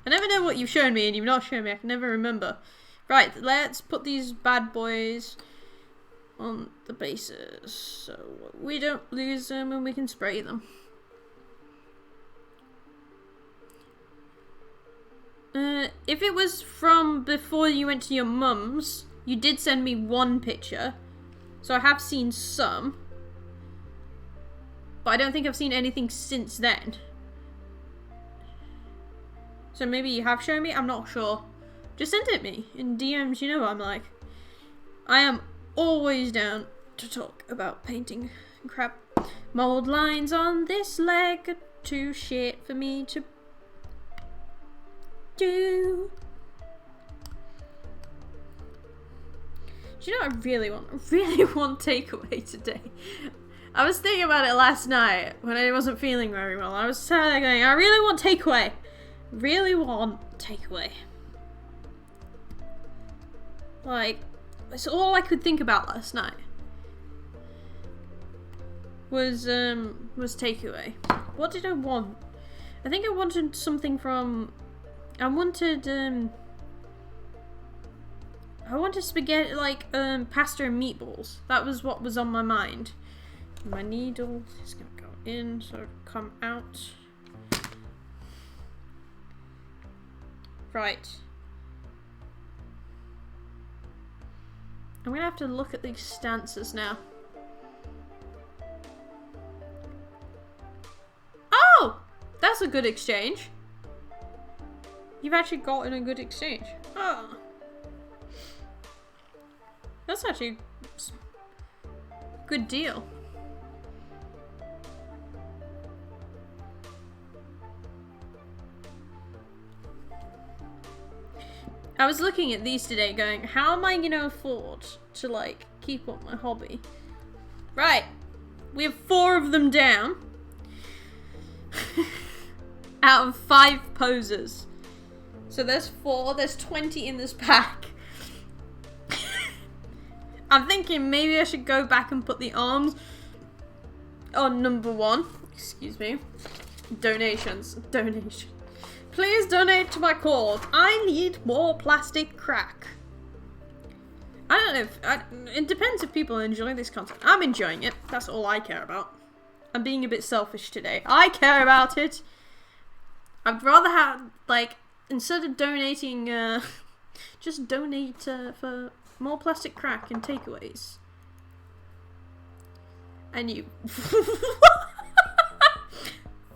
I never know what you've shown me and you've not shown me. I can never remember. Right, let's put these bad boys on the bases so we don't lose them and we can spray them. If it was from before you went to your mum's, you did send me one picture, so I have seen some, but I don't think I've seen anything since then. So maybe you have shown me, I'm not sure. Just send it me in DMs, you know what I'm like. I am always down to talk about painting and crap. Mold lines on this leg are too shit for me to do. Do you know what I really want? I really want takeaway today. I was thinking about it last night when I wasn't feeling very well. I was sat there going, I really want takeaway. really want takeaway. Like, it's all I could think about last night. Was takeaway. What did I want? I think I wanted something from... I wanted spaghetti, like, pasta and meatballs. That was what was on my mind. My needle is gonna go in, so it'll come out. Right. I'm gonna have to look at these stances now. Oh! That's a good exchange. You've actually gotten a good exchange. Oh. That's actually a good deal. I was looking at these today going, how am I gonna afford to, like, keep up my hobby? Right. We have 4 of them down. Out of 5 poses. So there's 4, there's 20 in this pack. I'm thinking maybe I should go back and put the arms on number 1. Excuse me. Donations. Donation. Please donate to my cause. I need more plastic crack. I don't know if... it depends if people enjoy this content. I'm enjoying it. That's all I care about. I'm being a bit selfish today. I care about it. I'd rather have, like, instead of donating, just donate for more plastic crack and takeaways. And you...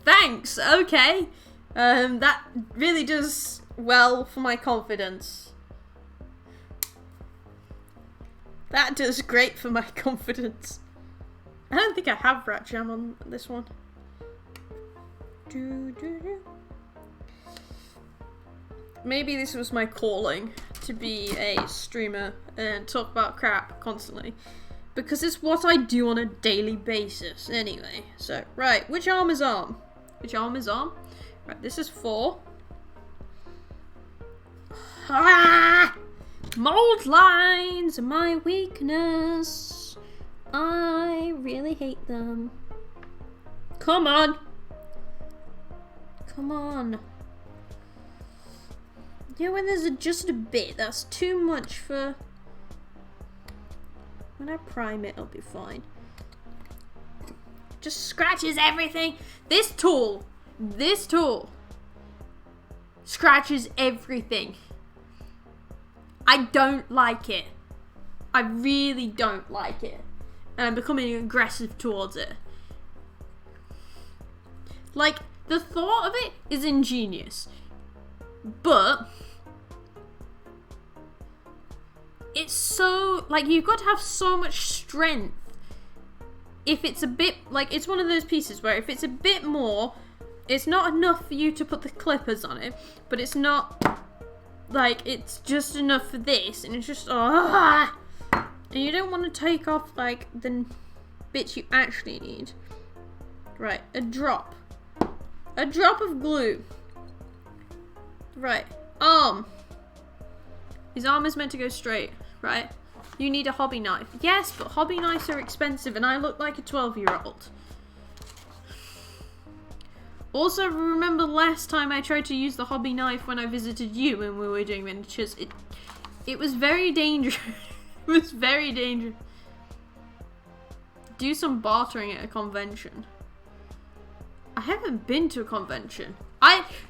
Thanks, okay. That really does well for my confidence. That does great for my confidence. I don't think I have rat jam on this one. Maybe this was my calling, to be a streamer and talk about crap constantly. Because it's what I do on a daily basis anyway. So, right, which arm is arm? Which arm is arm? Right, this is 4. Ah! Mold lines are my weakness. I really hate them. Come on. Come on. You know, when there's just a bit, that's too much for... When I prime it, it'll be fine. Just scratches everything. This tool scratches everything. I don't like it. I really don't like it. And I'm becoming aggressive towards it. Like, the thought of it is ingenious. But it's so, like, you've got to have so much strength. If it's a bit, like, it's one of those pieces where if it's a bit more, it's not enough for you to put the clippers on it, but it's not, like, it's just enough for this, and it's just, and you don't want to take off, like, the bits you actually need. Right, a drop of glue. Right, arm. His arm is meant to go straight, right? You need a hobby knife. Yes, but hobby knives are expensive and I look like a 12-year-old. Also, remember last time I tried to use the hobby knife when I visited you when we were doing miniatures? It was very dangerous. It was very dangerous. Do some bartering at a convention. I haven't been to a convention.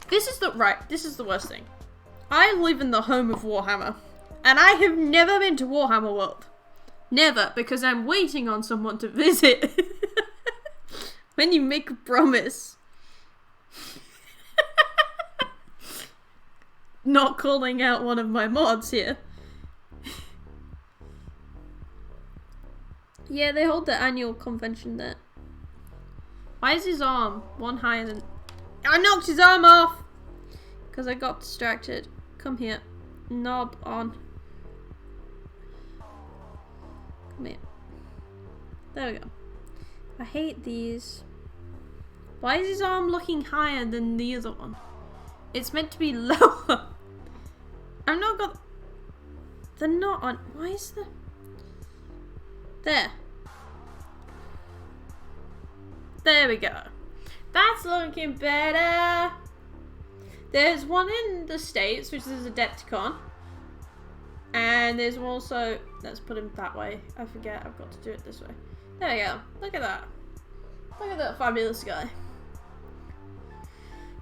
This is the worst thing. I live in the home of Warhammer. And I have never been to Warhammer World. Never, because I'm waiting on someone to visit. When you make a promise. Not calling out one of my mods here. Yeah, they hold the annual convention there. Why is his arm one higher than... I knocked his arm off! Because I got distracted. Come here. Knob on. Come here. There we go. I hate these. Why is his arm looking higher than the other one? It's meant to be lower. I've not got... They're not on... Why is the... There. There we go. That's looking better. There's one in the States, which is a Adepticon. And there's also... Let's put him that way. I forget. I've got to do it this way. There we go. Look at that. Look at that fabulous guy.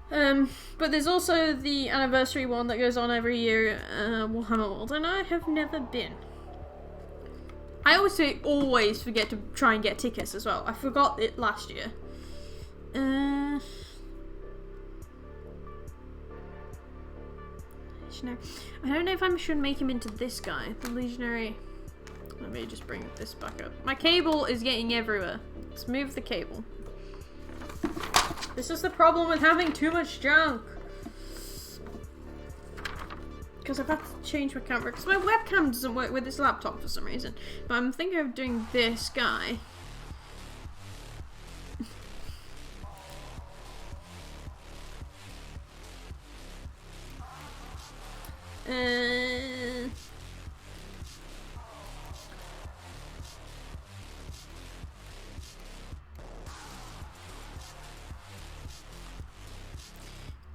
But there's also the anniversary one that goes on every year, Warhammer World, and I have never been. I always forget to try and get tickets as well. I forgot it last year. I don't know if I should make him into this guy, the Legionary. Let me just bring this back up. My cable is getting everywhere. Let's move the cable. This is the problem with having too much junk. Because I've had to change my camera. Because my webcam doesn't work with this laptop for some reason. But I'm thinking of doing this guy.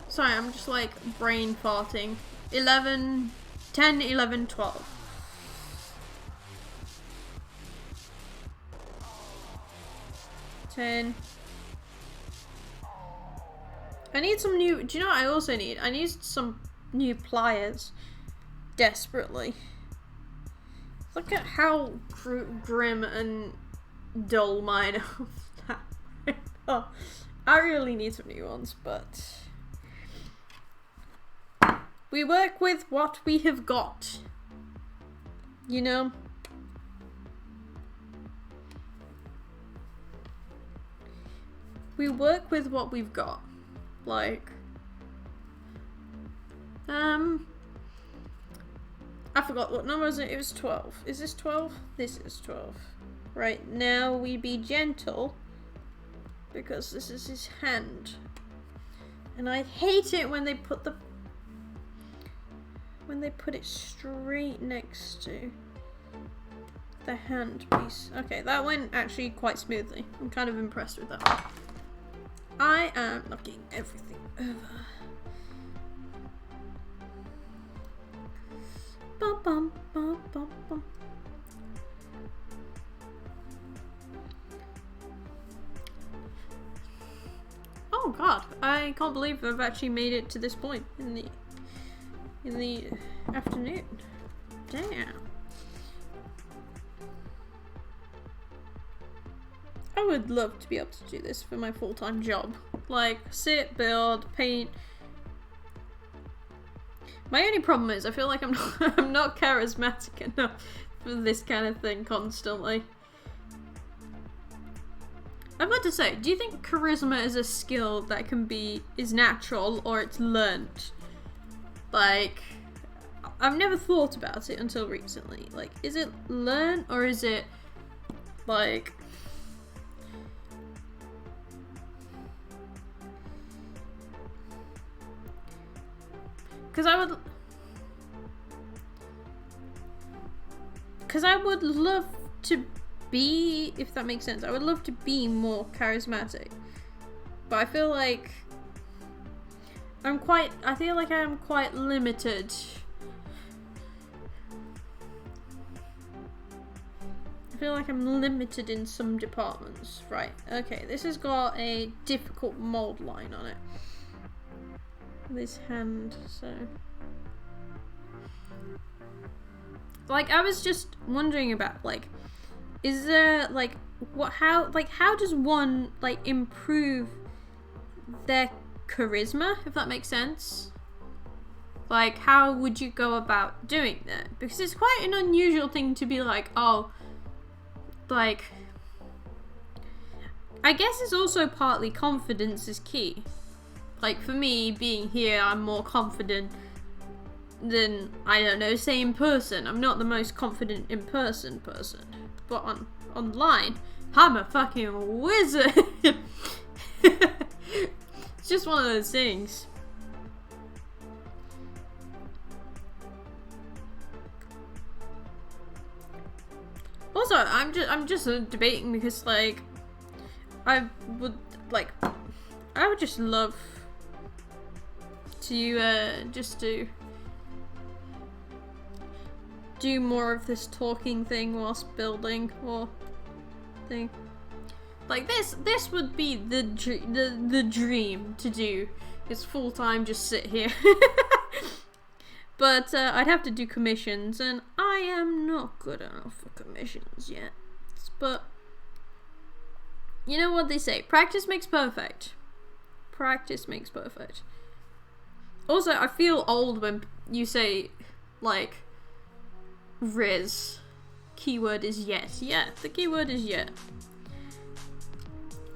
Sorry, I'm just like brain farting. 10, 11, 12. I need some new... Do you know what I also need? I need some new pliers. Desperately. Look at how grim and dull mine are. Oh, I really need some new ones, but... We work with what we have got. You know? We work with what we've got. Like... I forgot what number was it? It was 12. Is this 12? This is 12. Right, now we be gentle. Because this is his hand. And I hate it when they put the... When they put it straight next to the hand piece. Okay, that went actually quite smoothly. I'm kind of impressed with that one. I am knocking everything over. Bum, bum, bum, bum, bum. Oh god, I can't believe I've actually made it to this point in the afternoon. Damn. I would love to be able to do this for my full-time job. Like, sit, build, paint. My only problem is I feel like I'm not charismatic enough for this kind of thing constantly. I've got to say, do you think charisma is a skill that is natural or it's learnt? Like, I've never thought about it until recently. Like, is it learnt or is it like... Because I would love to be, if that makes sense, I would love to be more charismatic. But I feel like I feel like I'm quite limited. I feel like I'm limited in some departments. Right, okay, this has got a difficult mold line on it. This hand, so... Like, I was just wondering about, like, is there, like, how does one, like, improve their charisma, if that makes sense? Like, how would you go about doing that? Because it's quite an unusual thing to be like, oh, like... I guess it's also partly confidence is key. Like, for me, being here, I'm more confident than, I don't know, say in person. I'm not the most confident in person. But online, I'm a fucking wizard! It's just one of those things. Also, I'm just debating because like I would just love to just do more of this talking thing whilst building or thing. Like this would be the dream to do. Is full time just sit here. But I'd have to do commissions, and I am not good enough for commissions yet. But you know what they say, practice makes perfect. Practice makes perfect. Also, I feel old when you say, like, Riz. Keyword is yet. Yeah, the keyword is yet.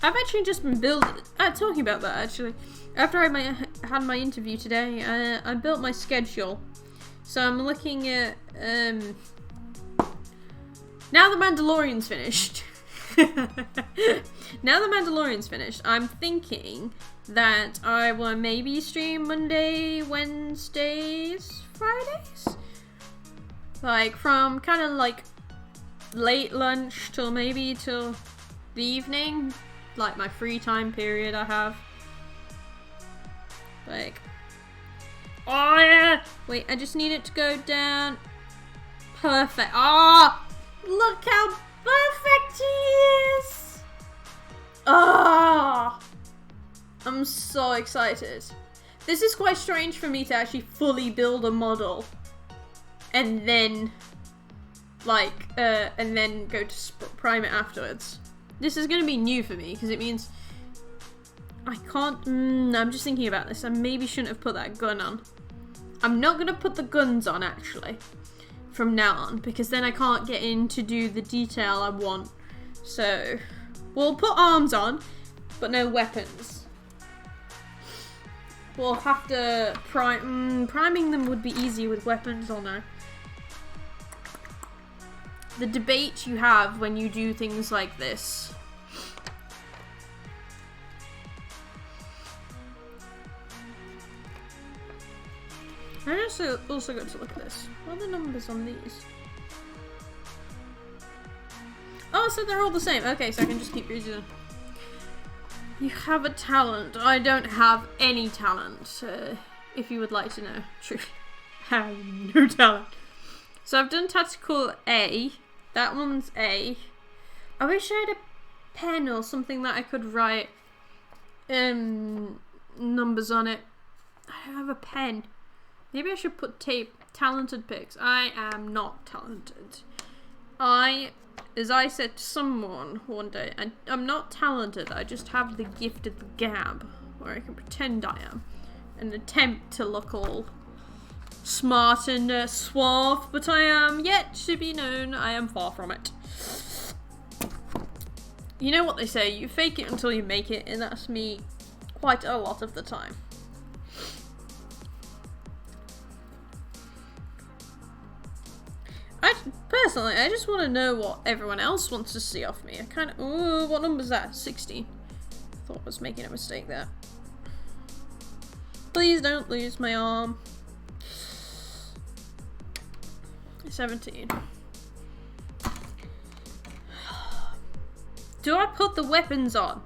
I've actually just been talking about that, actually. After I had my interview today, I built my schedule. So I'm looking at, now the Mandalorian's finished. Now the Mandalorian's finished, I'm thinking that I will maybe stream Monday, Wednesdays, Fridays? Like, from kind of like late lunch till maybe till the evening. Like my free time period I have. Like, oh yeah! Wait, I just need it to go down. Perfect. Ah! Oh, look how perfect he is! Ah! Oh, I'm so excited. This is quite strange for me to actually fully build a model. And then, like, and then go to prime it afterwards. This is going to be new for me, because it means I can't... I'm just thinking about this. I maybe shouldn't have put that gun on. I'm not going to put the guns on, actually, from now on, because then I can't get in to do the detail I want. So, we'll put arms on, but no weapons. We'll have to priming them would be easy with weapons on there. The debate you have when you do things like this. I also got to look at this. What are the numbers on these? Oh, so they're all the same. Okay, so I can just keep using them. You have a talent. I don't have any talent, if you would like to know. True. I have no talent. So I've done tactical A. That one's A. I wish I had a pen or something that I could write numbers on it. I don't have a pen. Maybe I should put talented pics. I am not talented. As I said to someone one day, I'm not talented. I just have the gift of the gab, where I can pretend I am and attempt to look all smart and suave, but I am yet to be known. I am far from it. You know what they say, you fake it until you make it, and that's me quite a lot of the time. Personally, I just want to know what everyone else wants to see off me. I kind of... Ooh, what number is that? 16. Thought I was making a mistake there. Please don't lose my arm. 17. Do I put the weapons on?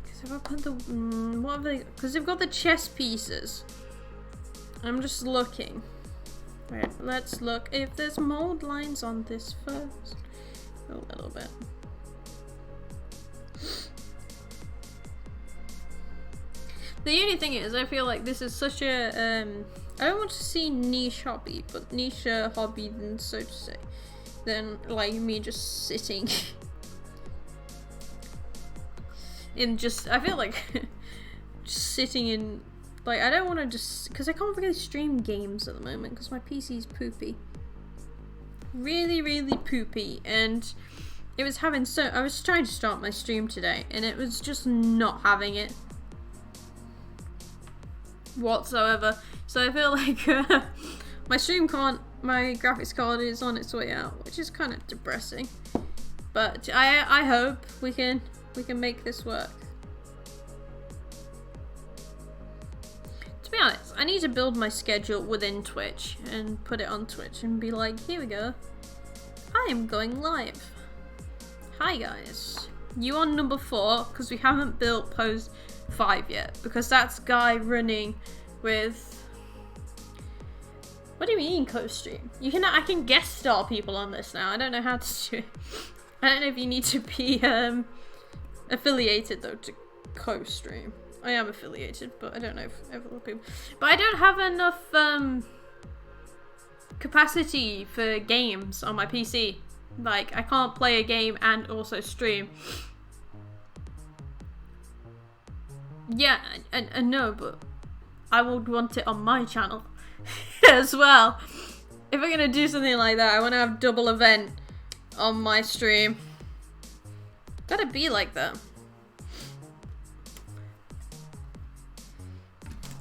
Because if I put the... what have they... Because they've got the chest pieces. I'm just looking. Right, let's look if there's mold lines on this first. A little bit. The only thing is, I feel like this is such a, I don't want to see niche hobby, but niche hobby, then so to say, than like me just sitting in just, I feel like just sitting in. Like, I don't want to just... Because I can't really stream games at the moment because my PC's poopy. Really, really poopy. And it was having so... I was trying to start my stream today and it was just not having it whatsoever. So I feel like my stream can't... My graphics card is on its way out, which is kind of depressing. But I hope we can make this work. To be honest, I need to build my schedule within Twitch and put it on Twitch and be like, here we go. I am going live. Hi guys. You on number 4 because we haven't built post 5 yet because that's Guy running with. What do you mean co-stream? I can guest star people on this now. I don't know how to do it. I don't know if you need to be affiliated though to co-stream. I am affiliated, but I don't know if other people. But I don't have enough capacity for games on my PC. Like, I can't play a game and also stream. Yeah, and no, but I would want it on my channel as well. If I'm gonna do something like that, I want to have double event on my stream. Gotta be like that.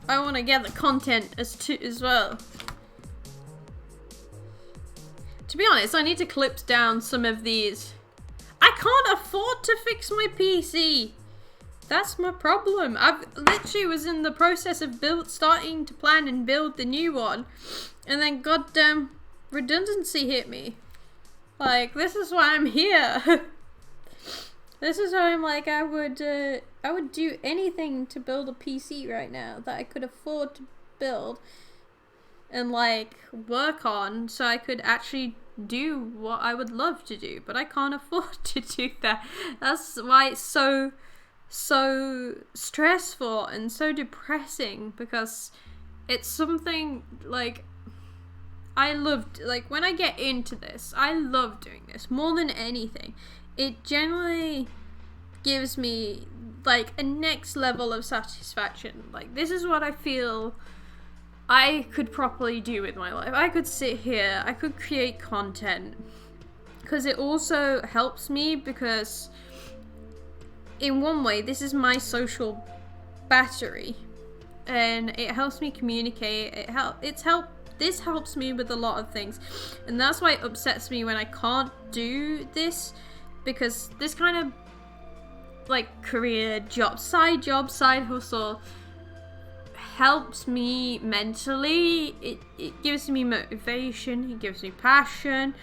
I want to get the content as well. To be honest, I need to clip down some of these. I can't afford to fix my PC. That's my problem. I've literally was in the process of starting to plan and build the new one, and then goddamn redundancy hit me. Like, this is why I'm here. This is why I'm like, I would do anything to build a PC right now that I could afford to build and like work on, so I could actually do what I would love to do, but I can't afford to do that. That's why it's so stressful and so depressing, because it's something like I loved, like when I get into this, I love doing this more than anything. It generally gives me like a next level of satisfaction. Like, this is what I feel I could properly do with my life. I could sit here, I could create content, because it also helps me, because in one way this is my social battery and it helps me communicate. This helps me with a lot of things, and that's why it upsets me when I can't do this, because this kind of like career job, side hustle helps me mentally. It gives me motivation, it gives me passion.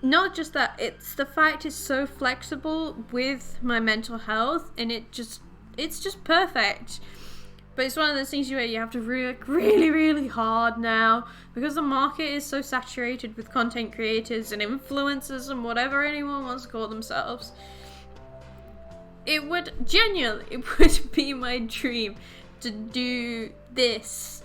Not just that, it's the fact it's so flexible with my mental health, and it's just perfect. But it's one of those things where you have to work really, really hard now, because the market is so saturated with content creators and influencers and whatever anyone wants to call themselves. It would be my dream to do this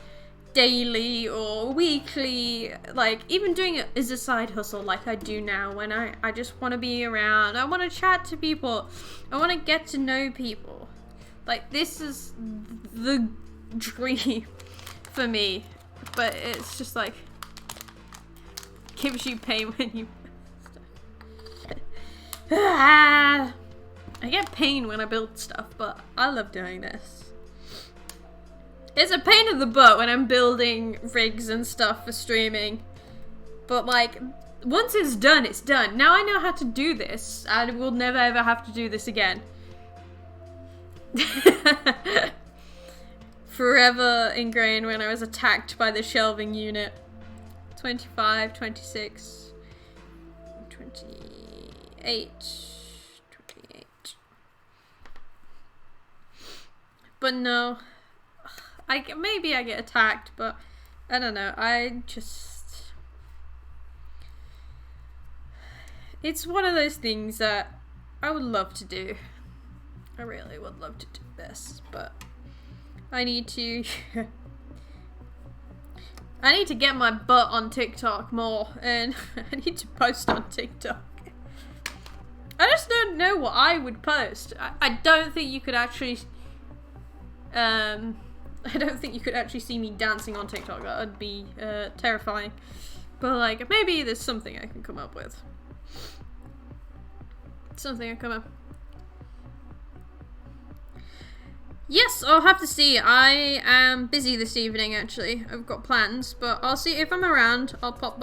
daily or weekly, like even doing it as a side hustle like I do now, when I just want to be around, I want to chat to people, I want to get to know people. Like, this is the dream for me, but it's just like gives you pain when you I get pain when I build stuff, but I love doing this. It's a pain in the butt when I'm building rigs and stuff for streaming, but like, once it's done, it's done. Now I know how to do this, and will never ever have to do this again. Forever ingrained when I was attacked by the shelving unit. 25, 26, 28, 28. But no, maybe I get attacked, but I don't know. It's one of those things that I would love to do. I really would love to do this, but I need to get my butt on TikTok more, and I need to post on TikTok. I just don't know what I would post. I don't think you could actually see me dancing on TikTok. That would be terrifying. But like, maybe there's something I can come up with. Yes, I'll have to see. I am busy this evening, actually. I've got plans, but I'll see if I'm around. I'll pop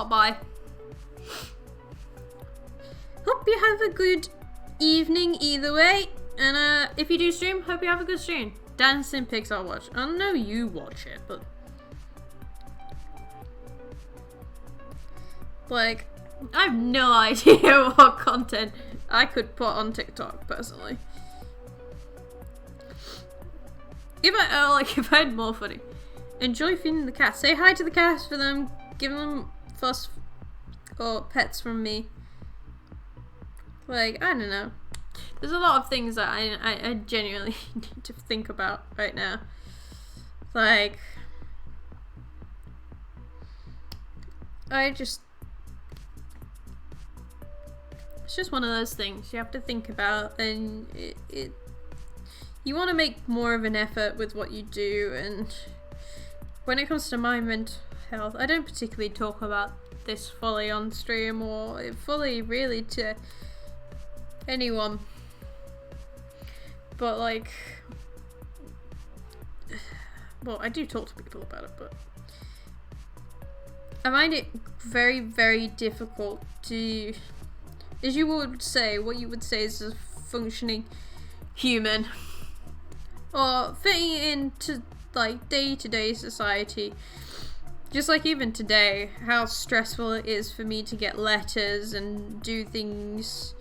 by. Hope you have a good evening either way. And if you do stream, hope you have a good stream. Dancing Pigs I'll watch. I know you watch it, but like, I have no idea what content I could put on TikTok personally. If I had more footy. Enjoy feeding the cats. Say hi to the cats for them. Give them fuss or pets from me. Like, I don't know. There's a lot of things that I genuinely need to think about right now. Like, it's just one of those things you have to think about, and you want to make more of an effort with what you do. And when it comes to my mental health, I don't particularly talk about this fully on stream or fully really to anyone, but like, well, I do talk to people about it, but I find it very, very difficult to, as you would say, what you would say is a functioning human, or fitting into like day-to-day society. Just like even today, how stressful it is for me to get letters and do things.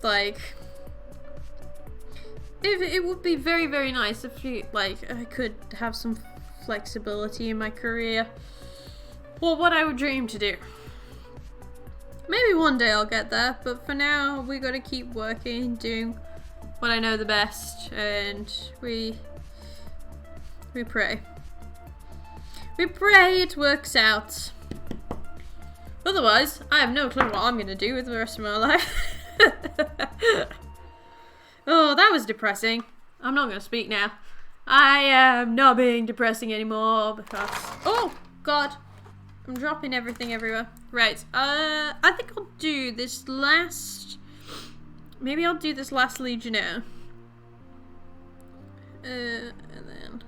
Like, if it would be very, very nice if I could have some flexibility in my career, or what I would dream to do. Maybe one day I'll get there, but for now we gotta keep working, doing what I know the best, and we pray. We pray it works out. Otherwise, I have no clue what I'm gonna do with the rest of my life. Oh, that was depressing. I'm not gonna speak now. I am not being depressing anymore because, oh god, I'm dropping everything everywhere. Right, I think I'll do this last, maybe I'll do this last Legionnaire. And then,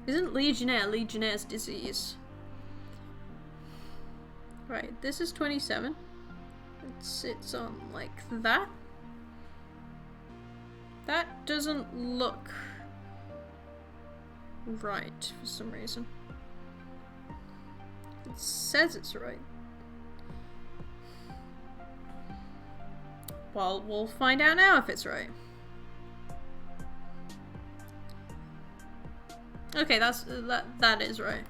isn't Legionnaire Legionnaire's disease? Right, this is 27. It sits on like that. That doesn't look right for some reason. It says it's right. Well, we'll find out now if it's right. Okay, that is right.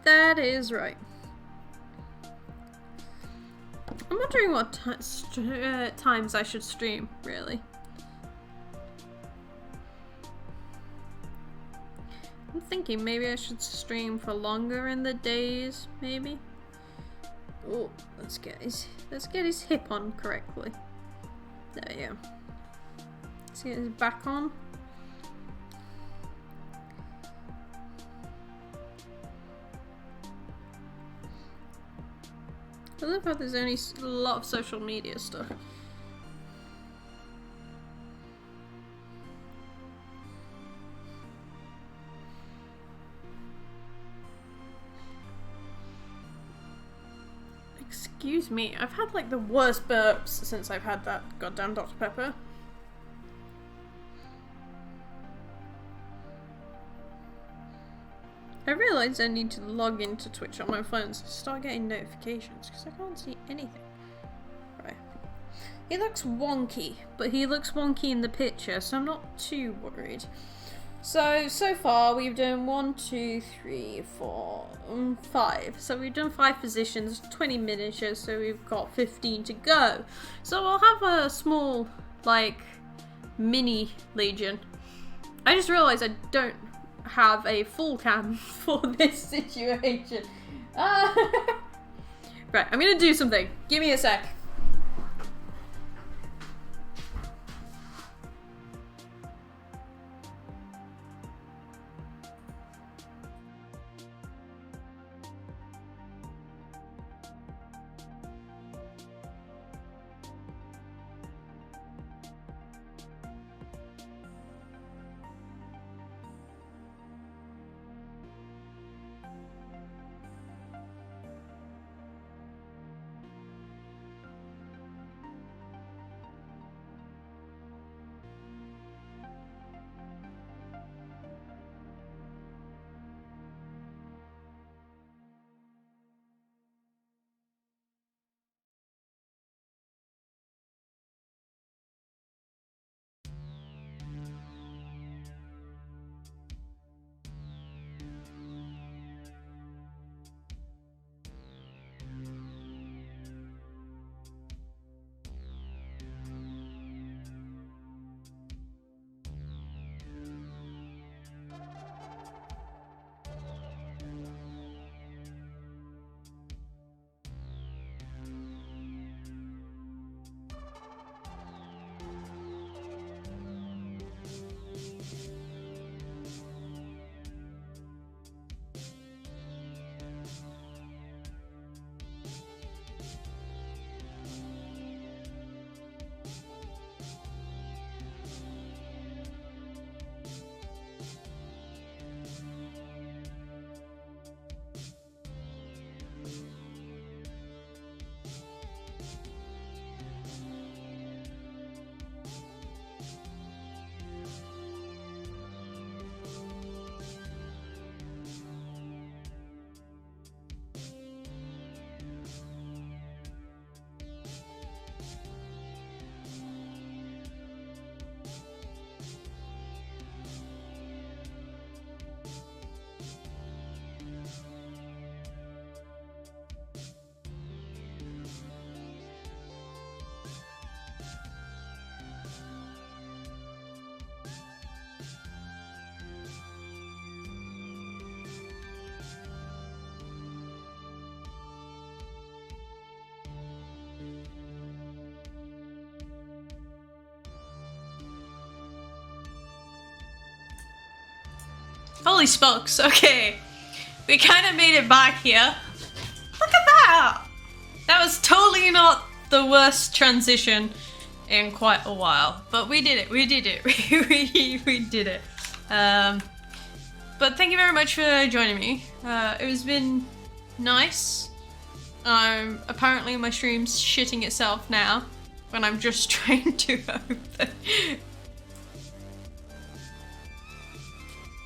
That is right. I'm wondering what times I should stream, really. I'm thinking maybe I should stream for longer in the days, maybe. Oh, let's get his hip on correctly. There you go. Let's get his back on. I love how there's only a lot of social media stuff. Excuse me, I've had like the worst burps since I've had that goddamn Dr. Pepper. I realised I need to log into Twitch on my phone to start getting notifications because I can't see anything. Right. He looks wonky, but he looks wonky in the picture, so I'm not too worried. So far we've done 1, 2, 3, 4, 5. So we've done 5 positions, 20 miniatures, so we've got 15 to go. So I'll have a small, like, mini Legion. I just realised I don't have a full cam for this situation. Right, I'm gonna do something. Give me a sec. Holy smokes, okay. We kind of made it back here. Look at that! That was totally not the worst transition in quite a while. But we did it, we did it, we did it. But thank you very much for joining me. It has been nice. Apparently my stream's shitting itself now when I'm just trying to open.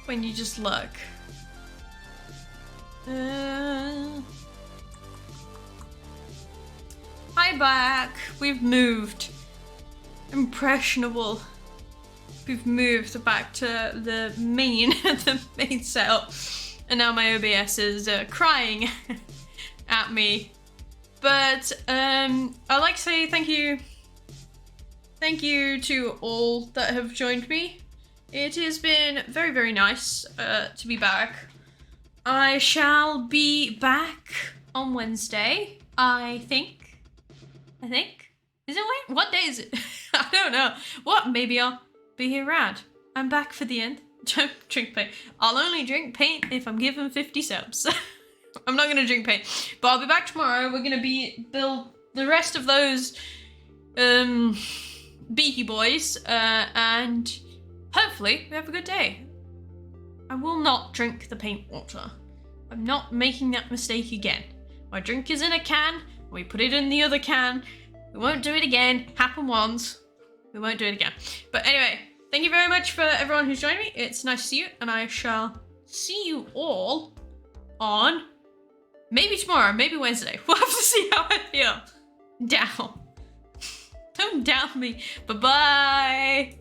When you just look. Hi back. We've moved. Impressionable. We've moved back to the main setup, and now my OBS is crying at me. But I'd like to say thank you to all that have joined me. It has been very, very nice to be back. I shall be back on Wednesday, I think. Is it Wednesday? What day is it? I don't know. What? Maybe I'll be here rad. I'm back for the end. Don't drink paint. I'll only drink paint if I'm given 50 subs. I'm not gonna drink paint. But I'll be back tomorrow. We're gonna build the rest of those beaky boys. And hopefully we have a good day. I will not drink the paint water. I'm not making that mistake again. My drink is in a can. We put it in the other can. We won't do it again. Happened once. We won't do it again. But anyway, thank you very much for everyone who's joined me. It's nice to see you, and I shall see you all on maybe tomorrow, maybe Wednesday. We'll have to see how I feel. Down. Don't down me. Bye-bye.